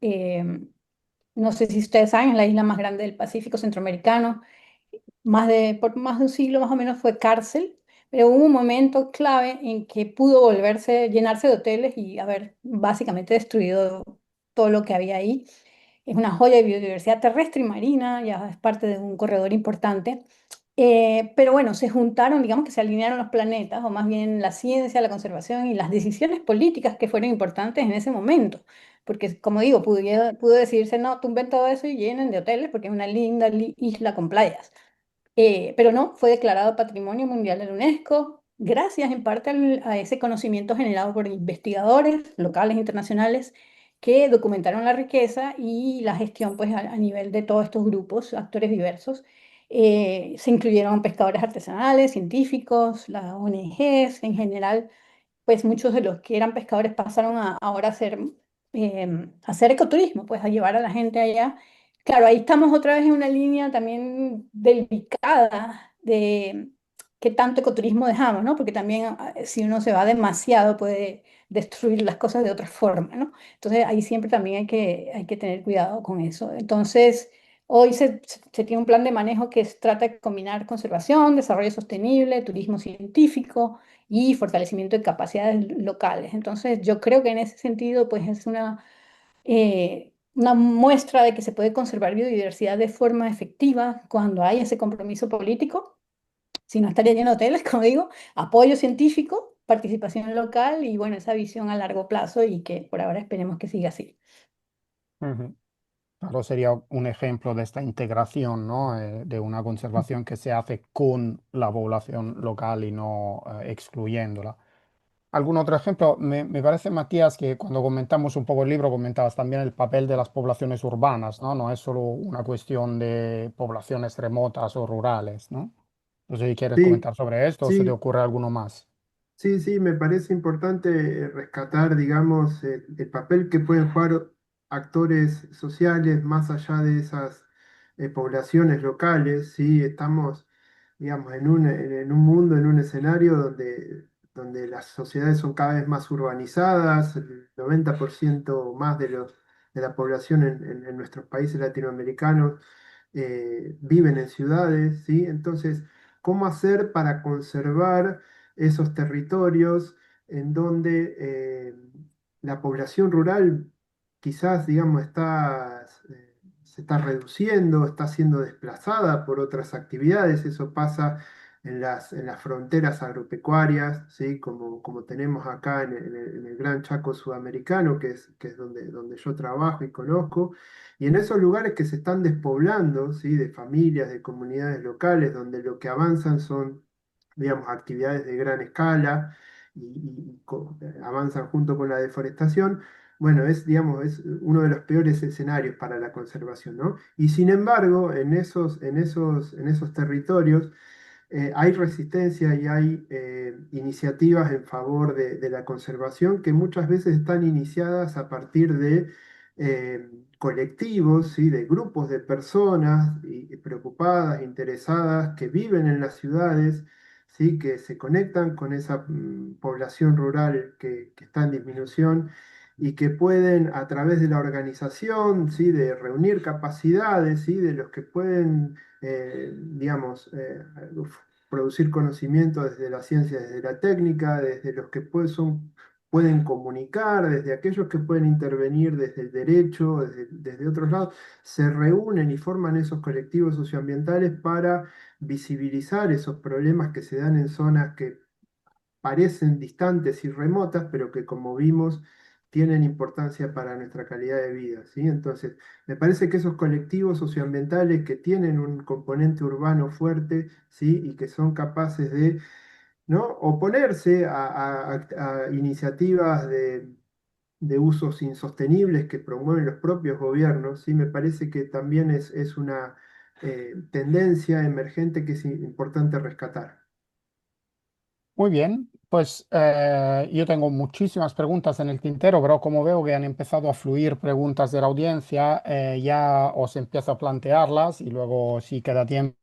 G: No sé si ustedes saben, es la isla más grande del Pacífico centroamericano. Por más de un siglo más o menos fue cárcel, pero hubo un momento clave en que pudo llenarse de hoteles y haber básicamente destruido todo lo que había ahí. Es una joya de biodiversidad terrestre y marina, ya es parte de un corredor importante. Pero bueno, se juntaron, digamos que se alinearon los planetas, o más bien la ciencia, la conservación y las decisiones políticas que fueron importantes en ese momento. Porque, como digo, pudo decidirse, no, tumben todo eso y llenen de hoteles, porque es una linda isla con playas. Pero no, fue declarado Patrimonio Mundial de la UNESCO, gracias en parte a ese conocimiento generado por investigadores locales e internacionales que documentaron la riqueza y la gestión pues, a nivel de todos estos grupos, actores diversos. Se incluyeron pescadores artesanales, científicos, las ONGs en general, pues muchos de los que eran pescadores pasaron a ahora a hacer ecoturismo, pues a llevar a la gente allá. Claro, ahí estamos otra vez en una línea también delicada de qué tanto ecoturismo dejamos, ¿no? Porque también si uno se va demasiado puede destruir las cosas de otra forma, ¿no? Entonces ahí siempre también hay que tener cuidado con eso. Entonces, hoy se tiene un plan de manejo que trata de combinar conservación, desarrollo sostenible, turismo científico y fortalecimiento de capacidades locales. Entonces, yo creo que en ese sentido, pues es una muestra de que se puede conservar biodiversidad de forma efectiva cuando hay ese compromiso político. Si no, estaría lleno de hoteles, como digo, apoyo científico, participación local y bueno, esa visión a largo plazo y que por ahora esperemos que siga así.
C: Ujú. Claro, sería un ejemplo de esta integración, ¿no? De una conservación que se hace con la población local y no excluyéndola. ¿Algún otro ejemplo? Me parece, Matías, que cuando comentamos un poco el libro, comentabas también el papel de las poblaciones urbanas, ¿no? No es solo una cuestión de poblaciones remotas o rurales, ¿no? No sé si quieres
E: Sí,
C: comentar sobre esto o se te
E: sí,
C: ocurre alguno más.
E: sí, sí, me parece importante rescatar, digamos, el papel que pueden jugar actores sociales más allá de esas poblaciones locales, ¿sí? Estamos, digamos, en un mundo, en un escenario donde las sociedades son cada vez más urbanizadas, el 90% más de la población en nuestros países latinoamericanos viven en ciudades, ¿sí? Entonces, ¿cómo hacer para conservar esos territorios en donde la población rural quizás, digamos, se está reduciendo, está siendo desplazada por otras actividades? Eso pasa en las fronteras agropecuarias, ¿sí? Como tenemos acá en el Gran Chaco Sudamericano, que es donde yo trabajo y conozco. Y en esos lugares que se están despoblando, ¿sí? De familias, de comunidades locales, donde lo que avanzan son, digamos, actividades de gran escala y avanzan junto con la deforestación. Bueno, digamos, es uno de los peores escenarios para la conservación, ¿no? Y sin embargo, en esos territorios hay resistencia y hay iniciativas en favor de la conservación que muchas veces están iniciadas a partir de colectivos, ¿sí? De grupos de personas preocupadas, interesadas, que viven en las ciudades, ¿sí? Que se conectan con esa población rural que está en disminución y que pueden, a través de la organización, ¿sí? De reunir capacidades, ¿sí? De los que pueden, digamos, producir conocimiento desde la ciencia, desde la técnica, desde los que pueden comunicar, desde aquellos que pueden intervenir desde el derecho, desde otros lados, se reúnen y forman esos colectivos socioambientales para visibilizar esos problemas que se dan en zonas que parecen distantes y remotas, pero que como vimos tienen importancia para nuestra calidad de vida, ¿sí? Entonces, me parece que esos colectivos socioambientales que tienen un componente urbano fuerte, ¿sí? Y que son capaces de, ¿no? oponerse a iniciativas de usos insostenibles que promueven los propios gobiernos, ¿sí? Me parece que también es una tendencia emergente que es importante rescatar.
C: Muy bien, pues yo tengo muchísimas preguntas en el tintero, pero como veo que han empezado a fluir preguntas de la audiencia, ya os empiezo a plantearlas y luego si queda tiempo.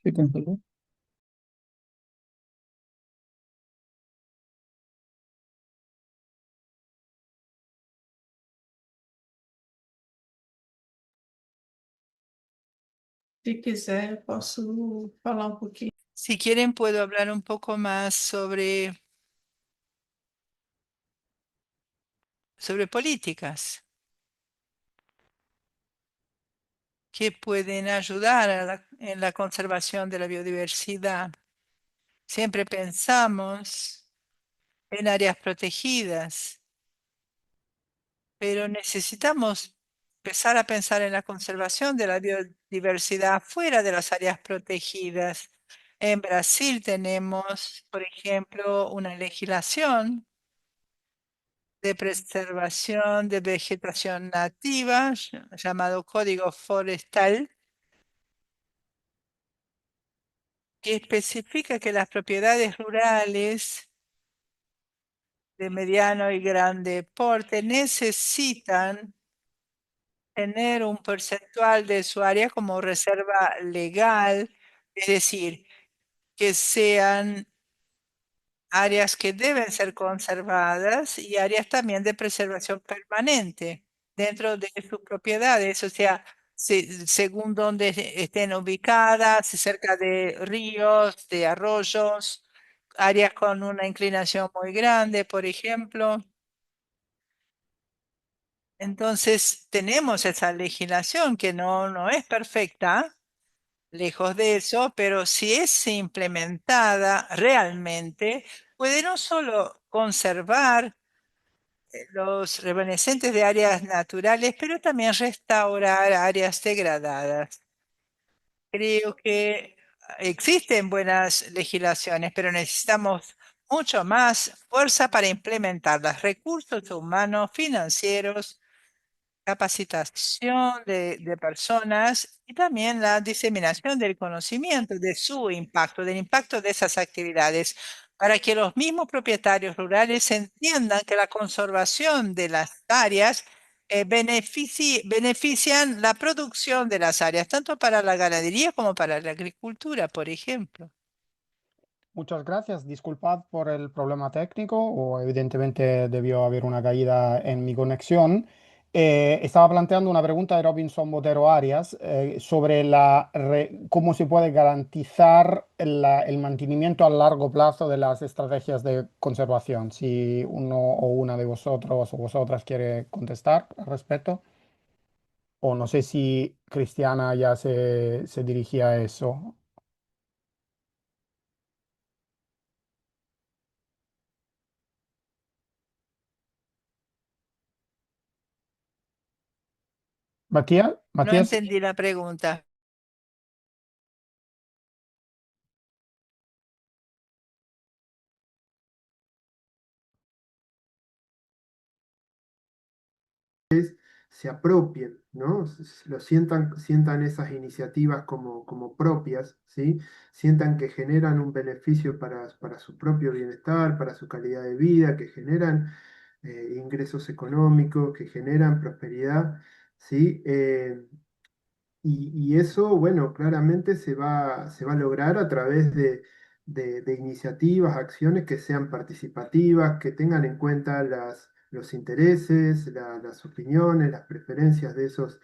F: Sí, concuerdo.
H: Se quiser, eu posso falar um pouquinho.
I: Si quieren, puedo hablar un poco más sobre políticas que pueden ayudar en la conservación de la biodiversidad. Siempre pensamos en áreas protegidas, pero necesitamos empezar a pensar en la conservación de la biodiversidad fuera de las áreas protegidas. En Brasil tenemos, por ejemplo, una legislación de preservación de vegetación nativa llamado Código Forestal, que especifica que las propiedades rurales de mediano y grande porte necesitan tener un porcentual de su área como reserva legal, es decir, que sean áreas que deben ser conservadas y áreas también de preservación permanente dentro de sus propiedades. O sea, según donde estén ubicadas, si cerca de ríos, de arroyos, áreas con una inclinación muy grande, por ejemplo. Entonces, tenemos esa legislación que no es perfecta, lejos de eso, pero si es implementada realmente, puede no solo conservar los reminiscentes de áreas naturales, pero también restaurar áreas degradadas. Creo que existen buenas legislaciones, pero necesitamos mucho más fuerza para implementarlas, recursos humanos, financieros, capacitación de personas y también la diseminación del conocimiento de su impacto, del impacto de esas actividades, para que los mismos propietarios rurales entiendan que la conservación de las áreas benefician la producción de las áreas, tanto para la ganadería como para la agricultura, por ejemplo.
C: Muchas gracias. Disculpad por el problema técnico o evidentemente debió haber una caída en mi conexión. Estaba planteando una pregunta de Robinson Botero Arias sobre cómo se puede garantizar el mantenimiento a largo plazo de las estrategias de conservación. Si uno o una de vosotros o vosotras quiere contestar al respecto. O no sé si Cristiana ya se dirigía a eso. Matías,
I: No
C: Matías.
I: entendí la pregunta.
E: Se apropien, ¿no? Lo sientan esas iniciativas como propias, ¿sí? Sientan que generan un beneficio para su propio bienestar, para su calidad de vida, que generan ingresos económicos, que generan prosperidad, ¿sí? Y eso, bueno, claramente se va a lograr a través de iniciativas, acciones que sean participativas, que tengan en cuenta los intereses, las opiniones, las preferencias de esos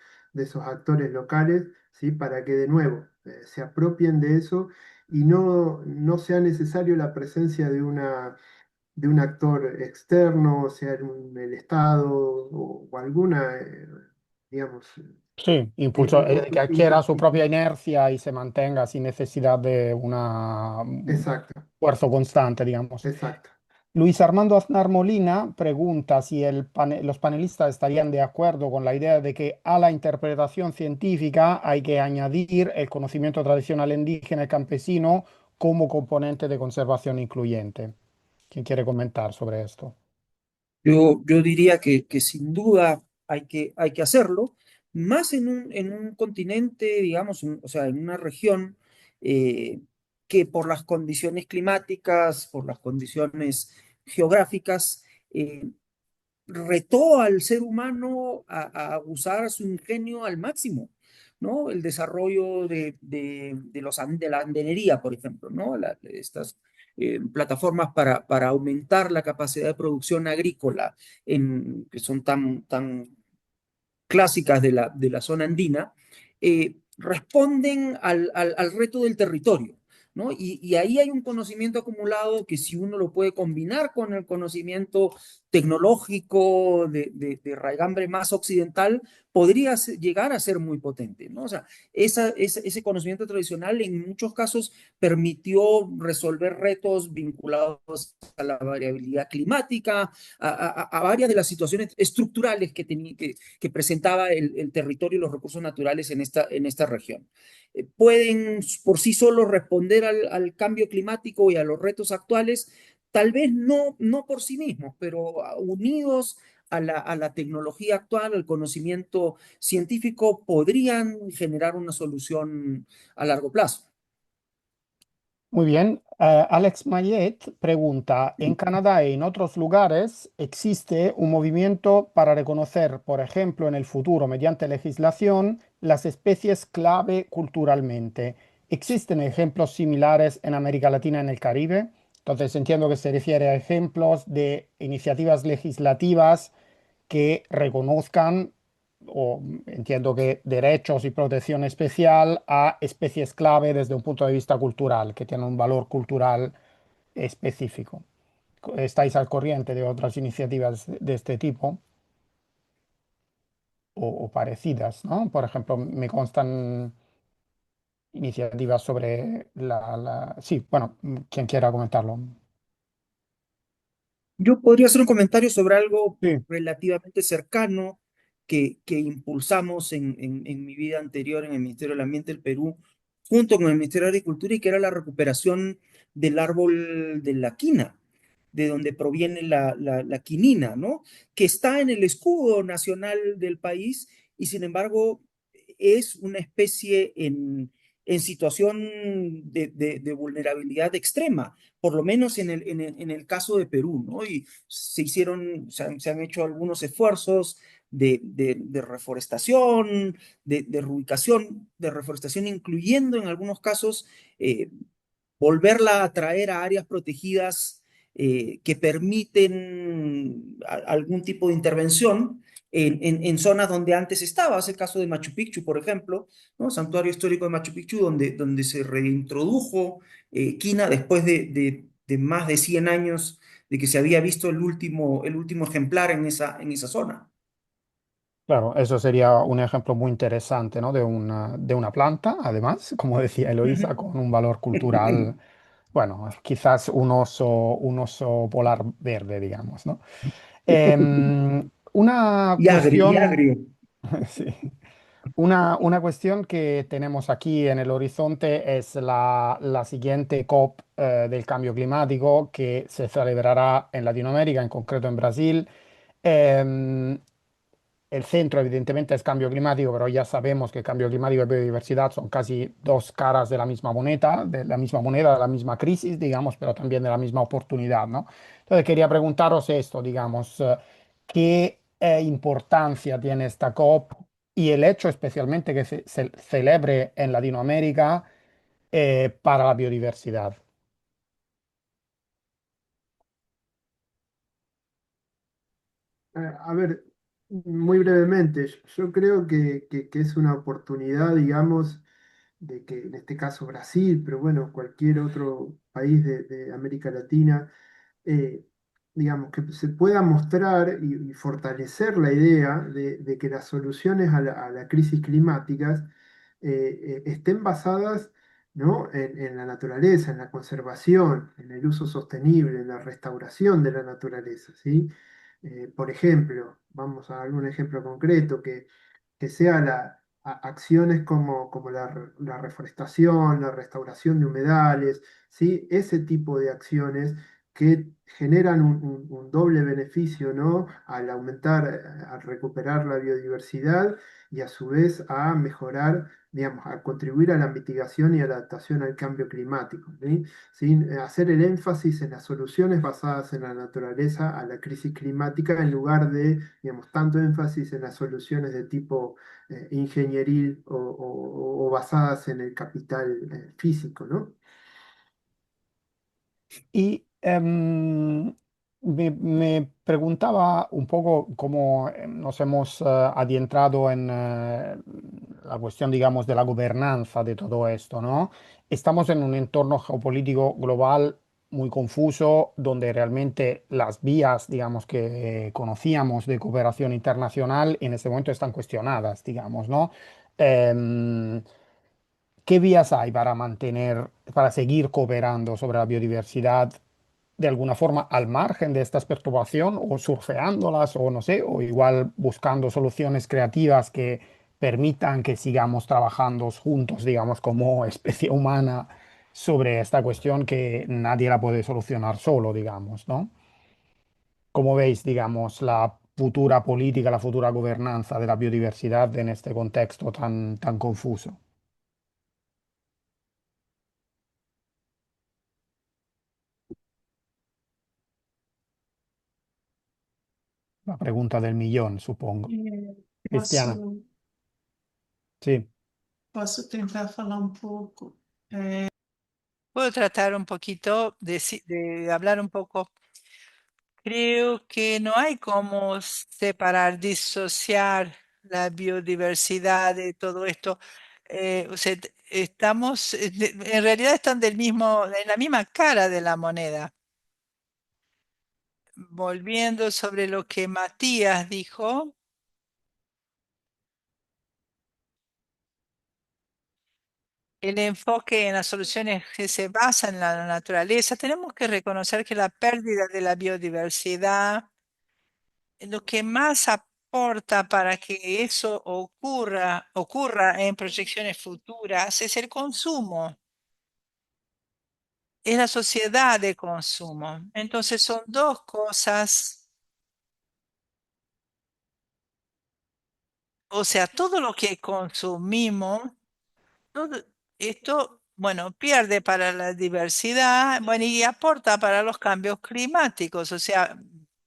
E: actores locales, ¿sí? Para que de nuevo se apropien de eso y no sea necesario la presencia de un actor externo, sea el Estado o alguna, digamos,
C: Sí, impulso,
E: entidad
C: que adquiera
E: distinta.
C: su propia inercia y se mantenga sin necesidad de una
E: Exacto,
C: esfuerzo constante, digamos.
E: exacto.
C: Luis Armando Aznar Molina pregunta si los panelistas estarían de acuerdo con la idea de que a la interpretación científica hay que añadir el conocimiento tradicional indígena y campesino como componente de conservación incluyente. ¿Quién quiere comentar sobre esto?
F: Yo diría que sin duda hay que hacerlo, más en un continente, digamos, o sea, en una región eh, que por las condiciones climáticas, por las condiciones geográficas, retó al ser humano a usar su ingenio al máximo, ¿no? El desarrollo de la andenería, por ejemplo, ¿no? Estas plataformas para aumentar la capacidad de producción agrícola que son tan clásicas de la zona andina, responden al reto del territorio. ¿No? Y ahí hay un conocimiento acumulado que si uno lo puede combinar con el conocimiento tecnológico de raigambre más occidental, podría llegar a ser muy potente, ¿no? O sea, ese conocimiento tradicional en muchos casos permitió resolver retos vinculados a la variabilidad climática, a varias de las situaciones estructurales que presentaba el territorio y los recursos naturales en esta región. Pueden por sí solos responder al cambio climático y a los retos actuales, tal vez no por sí mismos, pero unidos a la tecnología actual, al conocimiento científico, podrían generar una solución a largo plazo.
C: Muy bien. Alex Mayet pregunta, ¿en Canadá y en otros lugares existe un movimiento para reconocer, por ejemplo, en el futuro, mediante legislación, las especies clave culturalmente? ¿Existen ejemplos similares en América Latina y en el Caribe? Entonces entiendo que se refiere a ejemplos de iniciativas legislativas que reconozcan o entiendo que derechos y protección especial a especies clave desde un punto de vista cultural, que tienen un valor cultural específico. ¿Estáis al corriente de otras iniciativas de este tipo o parecidas, ¿no? Por ejemplo, me constan iniciativas sobre Sí, bueno, quien quiera comentarlo.
F: Yo podría hacer un comentario sobre algo
C: Sí,
F: relativamente cercano que impulsamos en mi vida anterior en el Ministerio del Ambiente del Perú, junto con el Ministerio de Agricultura, y que era la recuperación del árbol de la quina, de donde proviene la quinina, ¿no? Que está en el escudo nacional del país y sin embargo es una especie en situación de vulnerabilidad extrema, por lo menos en el caso de Perú, ¿no? Y se han hecho algunos esfuerzos de reforestación, de reubicación, de reforestación, incluyendo en algunos casos eh, volverla a traer a áreas protegidas que permiten algún tipo de intervención en zonas donde antes estaba. Es el caso de Machu Picchu, por ejemplo, ¿no? Santuario histórico de Machu Picchu, donde se reintrodujo quina después de más de 100 años de que se había visto el último ejemplar en esa zona.
C: claro, eso sería un ejemplo muy interesante, ¿no? De una planta, además, como decía Eloísa, con un valor cultural, bueno, quizás un oso polar verde, digamos, ¿no? Una
F: Y
C: cuestión,
F: agrio.
C: sí, una cuestión que tenemos aquí en el horizonte es la siguiente COP del cambio climático que se celebrará en Latinoamérica, en concreto en Brasil. Em, el centro, evidentemente, es cambio climático, pero ya sabemos que cambio climático y biodiversidad son casi dos caras de la misma crisis, digamos, pero también de la misma oportunidad, ¿no? Entonces, quería preguntaros esto, digamos, ¿qué importancia tiene esta COP y el hecho especialmente que se celebre en Latinoamérica para la biodiversidad?
E: A ver, muy brevemente, yo creo que es una oportunidad, digamos, de que en este caso Brasil, pero bueno, cualquier otro país de América Latina, eh, digamos, que se pueda mostrar y fortalecer la idea de que las soluciones a la crisis climáticas estén basadas, ¿no? En la naturaleza, en la conservación, en el uso sostenible, en la restauración de la naturaleza, ¿sí? Por ejemplo, vamos a algún ejemplo concreto, que sea acciones como la reforestación, la restauración de humedales, ¿sí? Ese tipo de acciones que generan un doble beneficio, ¿no? Al aumentar, al recuperar la biodiversidad y a su vez a mejorar, digamos, a contribuir a la mitigación y adaptación al cambio climático, ¿sí? Sin hacer el énfasis en las soluciones basadas en la naturaleza a la crisis climática en lugar de, digamos, tanto énfasis en las soluciones de tipo ingenieril o basadas en el capital físico, ¿no?
C: Y me preguntaba un poco cómo nos hemos adentrado en la cuestión, digamos, de la gobernanza de todo esto, ¿no? Estamos en un entorno geopolítico global muy confuso, donde realmente las vías, digamos, que conocíamos de cooperación internacional en este momento están cuestionadas, digamos, ¿no? Em, ¿Qué vías hay para para seguir cooperando sobre la biodiversidad de alguna forma al margen de estas perturbaciones o surfeándolas o no sé, o igual buscando soluciones creativas que permitan que sigamos trabajando juntos, digamos, como especie humana sobre esta cuestión que nadie la puede solucionar solo, digamos, ¿no? ¿Cómo veis, digamos, la futura política, la futura gobernanza de la biodiversidad en este contexto tan confuso? La pregunta del millón, supongo. Cristiana,
H: Posso,
C: sí.
H: posso tentar falar um pouco.
I: Puedo tratar un poquito de hablar un poco. Creo que no hay cómo separar, disociar la biodiversidad, de todo esto. O sea, estamos, en realidad están en la misma cara de la moneda. Volviendo sobre lo que Matías dijo, el enfoque en las soluciones que se basan en la naturaleza, tenemos que reconocer que la pérdida de la biodiversidad, lo que más aporta para que eso ocurra en proyecciones futuras, es el consumo, es la sociedad de consumo. Entonces son dos cosas, o sea, todo lo que consumimos. Todo esto, bueno, pierde para la diversidad, bueno, y aporta para los cambios climáticos, o sea,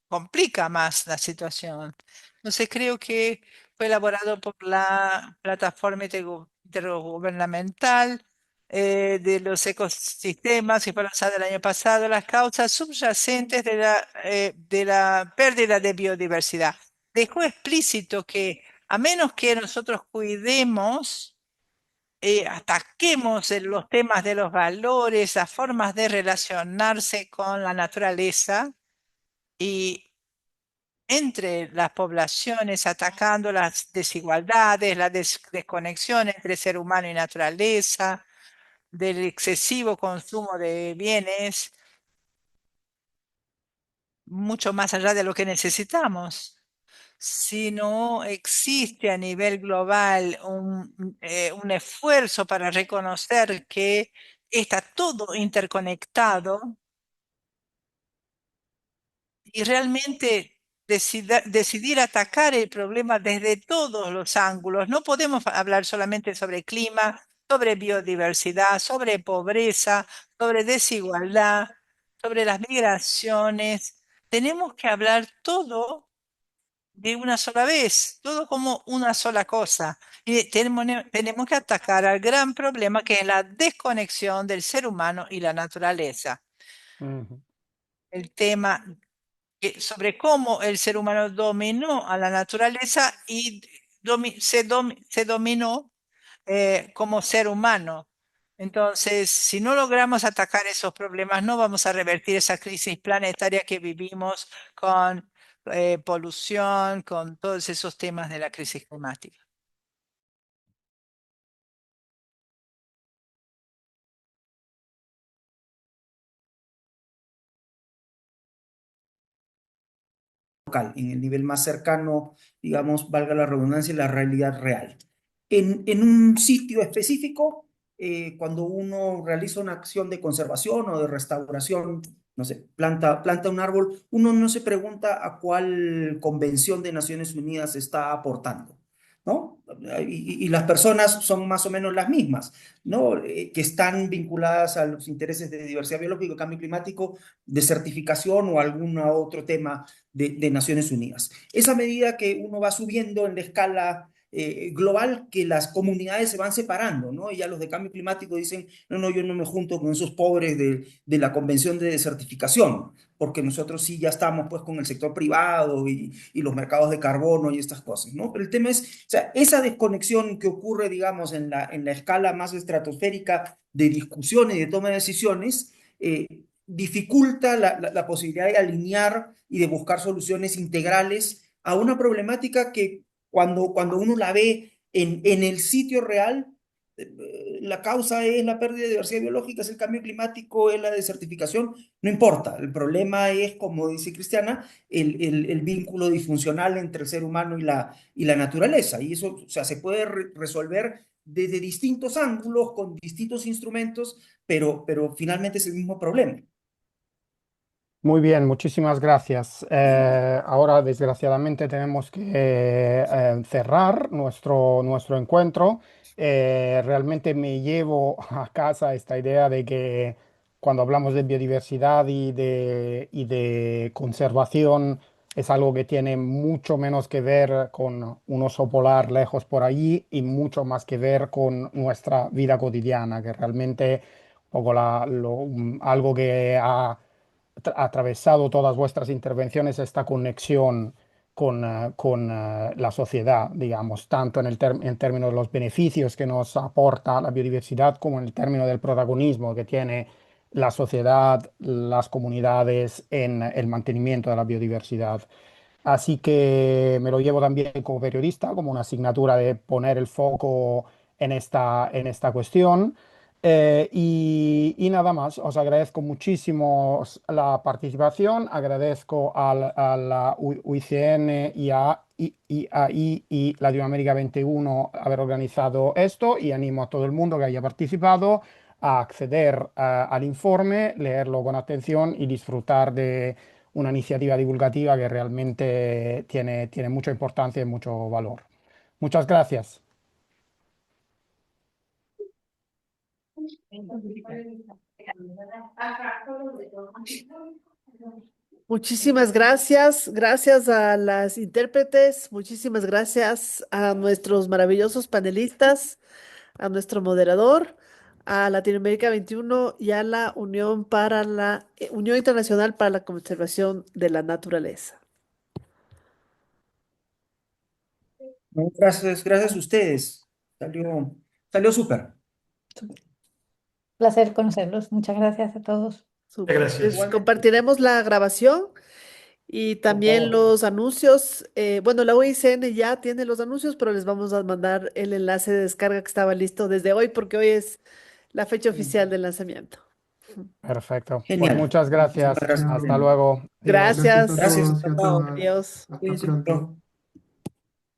I: complica más la situación. Entonces, creo que fue elaborado por la plataforma intergubernamental de los ecosistemas y fue lanzada el año pasado, las causas subyacentes de la pérdida de biodiversidad. Dejó explícito que a menos que nosotros cuidemos, ataquemos en los temas de los valores, las formas de relacionarse con la naturaleza y entre las poblaciones, atacando las desigualdades, la desconexión entre ser humano y naturaleza, del excesivo consumo de bienes, mucho más allá de lo que necesitamos. Si no existe a nivel global un esfuerzo para reconocer que está todo interconectado y realmente decidir atacar el problema desde todos los ángulos, no podemos hablar solamente sobre clima, sobre biodiversidad, sobre pobreza, sobre desigualdad, sobre las migraciones. Tenemos que hablar todo de una sola vez, todo como una sola cosa. Y tenemos que atacar al gran problema que es la desconexión del ser humano y la naturaleza.
C: Ujú.
I: El tema sobre cómo el ser humano dominó a la naturaleza y se dominó como ser humano. Entonces, si no logramos atacar esos problemas, no vamos a revertir esa crisis planetaria que vivimos con polución, con todos esos temas de la crisis climática.
F: Local, en el nivel más cercano, digamos, valga la redundancia, la realidad real. En un sitio específico, cuando uno realiza una acción de conservación o de restauración, no sé, planta un árbol, uno no se pregunta a cuál convención de Naciones Unidas está aportando, ¿no? Y las personas son más o menos las mismas, ¿no? Que están vinculadas a los intereses de diversidad biológica, cambio climático, de certificación o algún otro tema de Naciones Unidas. Esa medida que uno va subiendo en la escala global, que las comunidades se van separando, ¿no? Y ya los de cambio climático dicen, no, no, yo no me junto con esos pobres de la Convención de Certificación, porque nosotros sí ya estamos pues con el sector privado y los mercados de carbono y estas cosas, ¿no? Pero el tema es, o sea, esa desconexión que ocurre, digamos, en la escala más estratosférica de discusiones y de toma de decisiones, dificulta la posibilidad de alinear y de buscar soluciones integrales a una problemática que cuando uno la ve en el sitio real, la causa es la pérdida de diversidad biológica, es el cambio climático, es la desertificación, no importa. El problema es, como dice Cristiana, el vínculo disfuncional entre el ser humano y la naturaleza. Y eso, o sea, se puede resolver desde distintos ángulos, con distintos instrumentos, pero finalmente es el mismo problema.
C: Muy bien, muchísimas gracias. Ahora, desgraciadamente, tenemos que cerrar nuestro encuentro. Realmente me llevo a casa esta idea de que cuando hablamos de biodiversidad y de conservación, es algo que tiene mucho menos que ver con un oso polar lejos por allí y mucho más que ver con nuestra vida cotidiana, que realmente un poco algo que ha atravesado todas vuestras intervenciones, esta conexión la sociedad, digamos, tanto en términos de los beneficios que nos aporta la biodiversidad como en el término del protagonismo que tiene la sociedad, las comunidades en el mantenimiento de la biodiversidad. Así que me lo llevo también como periodista, como una asignatura de poner el foco en esta cuestión. Y nada más, os agradezco muchísimo la participación, agradezco a la UICN y Latinoamérica 21 haber organizado esto y animo a todo el mundo que haya participado a acceder al informe, leerlo con atención y disfrutar de una iniciativa divulgativa que realmente tiene mucha importancia y mucho valor. Muchas gracias.
A: Muchísimas gracias, gracias a las intérpretes, muchísimas gracias a nuestros maravillosos panelistas, a nuestro moderador, a Latinoamérica 21 y a la Unión Internacional para la Conservación de la Naturaleza.
F: No, gracias a ustedes. Salió súper.
G: Placer conocerlos. Muchas gracias a todos.
A: Súper.
E: Gracias.
A: Les compartiremos la grabación y
F: Por
A: también
F: favor.
A: los anuncios. Bueno, la UICN ya tiene los anuncios, pero les vamos a mandar el enlace de descarga que estaba listo desde hoy porque hoy es la fecha oficial del lanzamiento.
C: Perfecto. Pues
F: Genial.
C: muchas
F: Muchísimas
C: gracias.
F: gracias.
C: Hasta luego. Adiós.
E: Gracias a
A: Gracias.
F: Gracias.
E: todos y a
F: Chao.
E: todas.
A: Adiós.
E: Hasta
F: Cuídense
E: pronto.
F: mucho.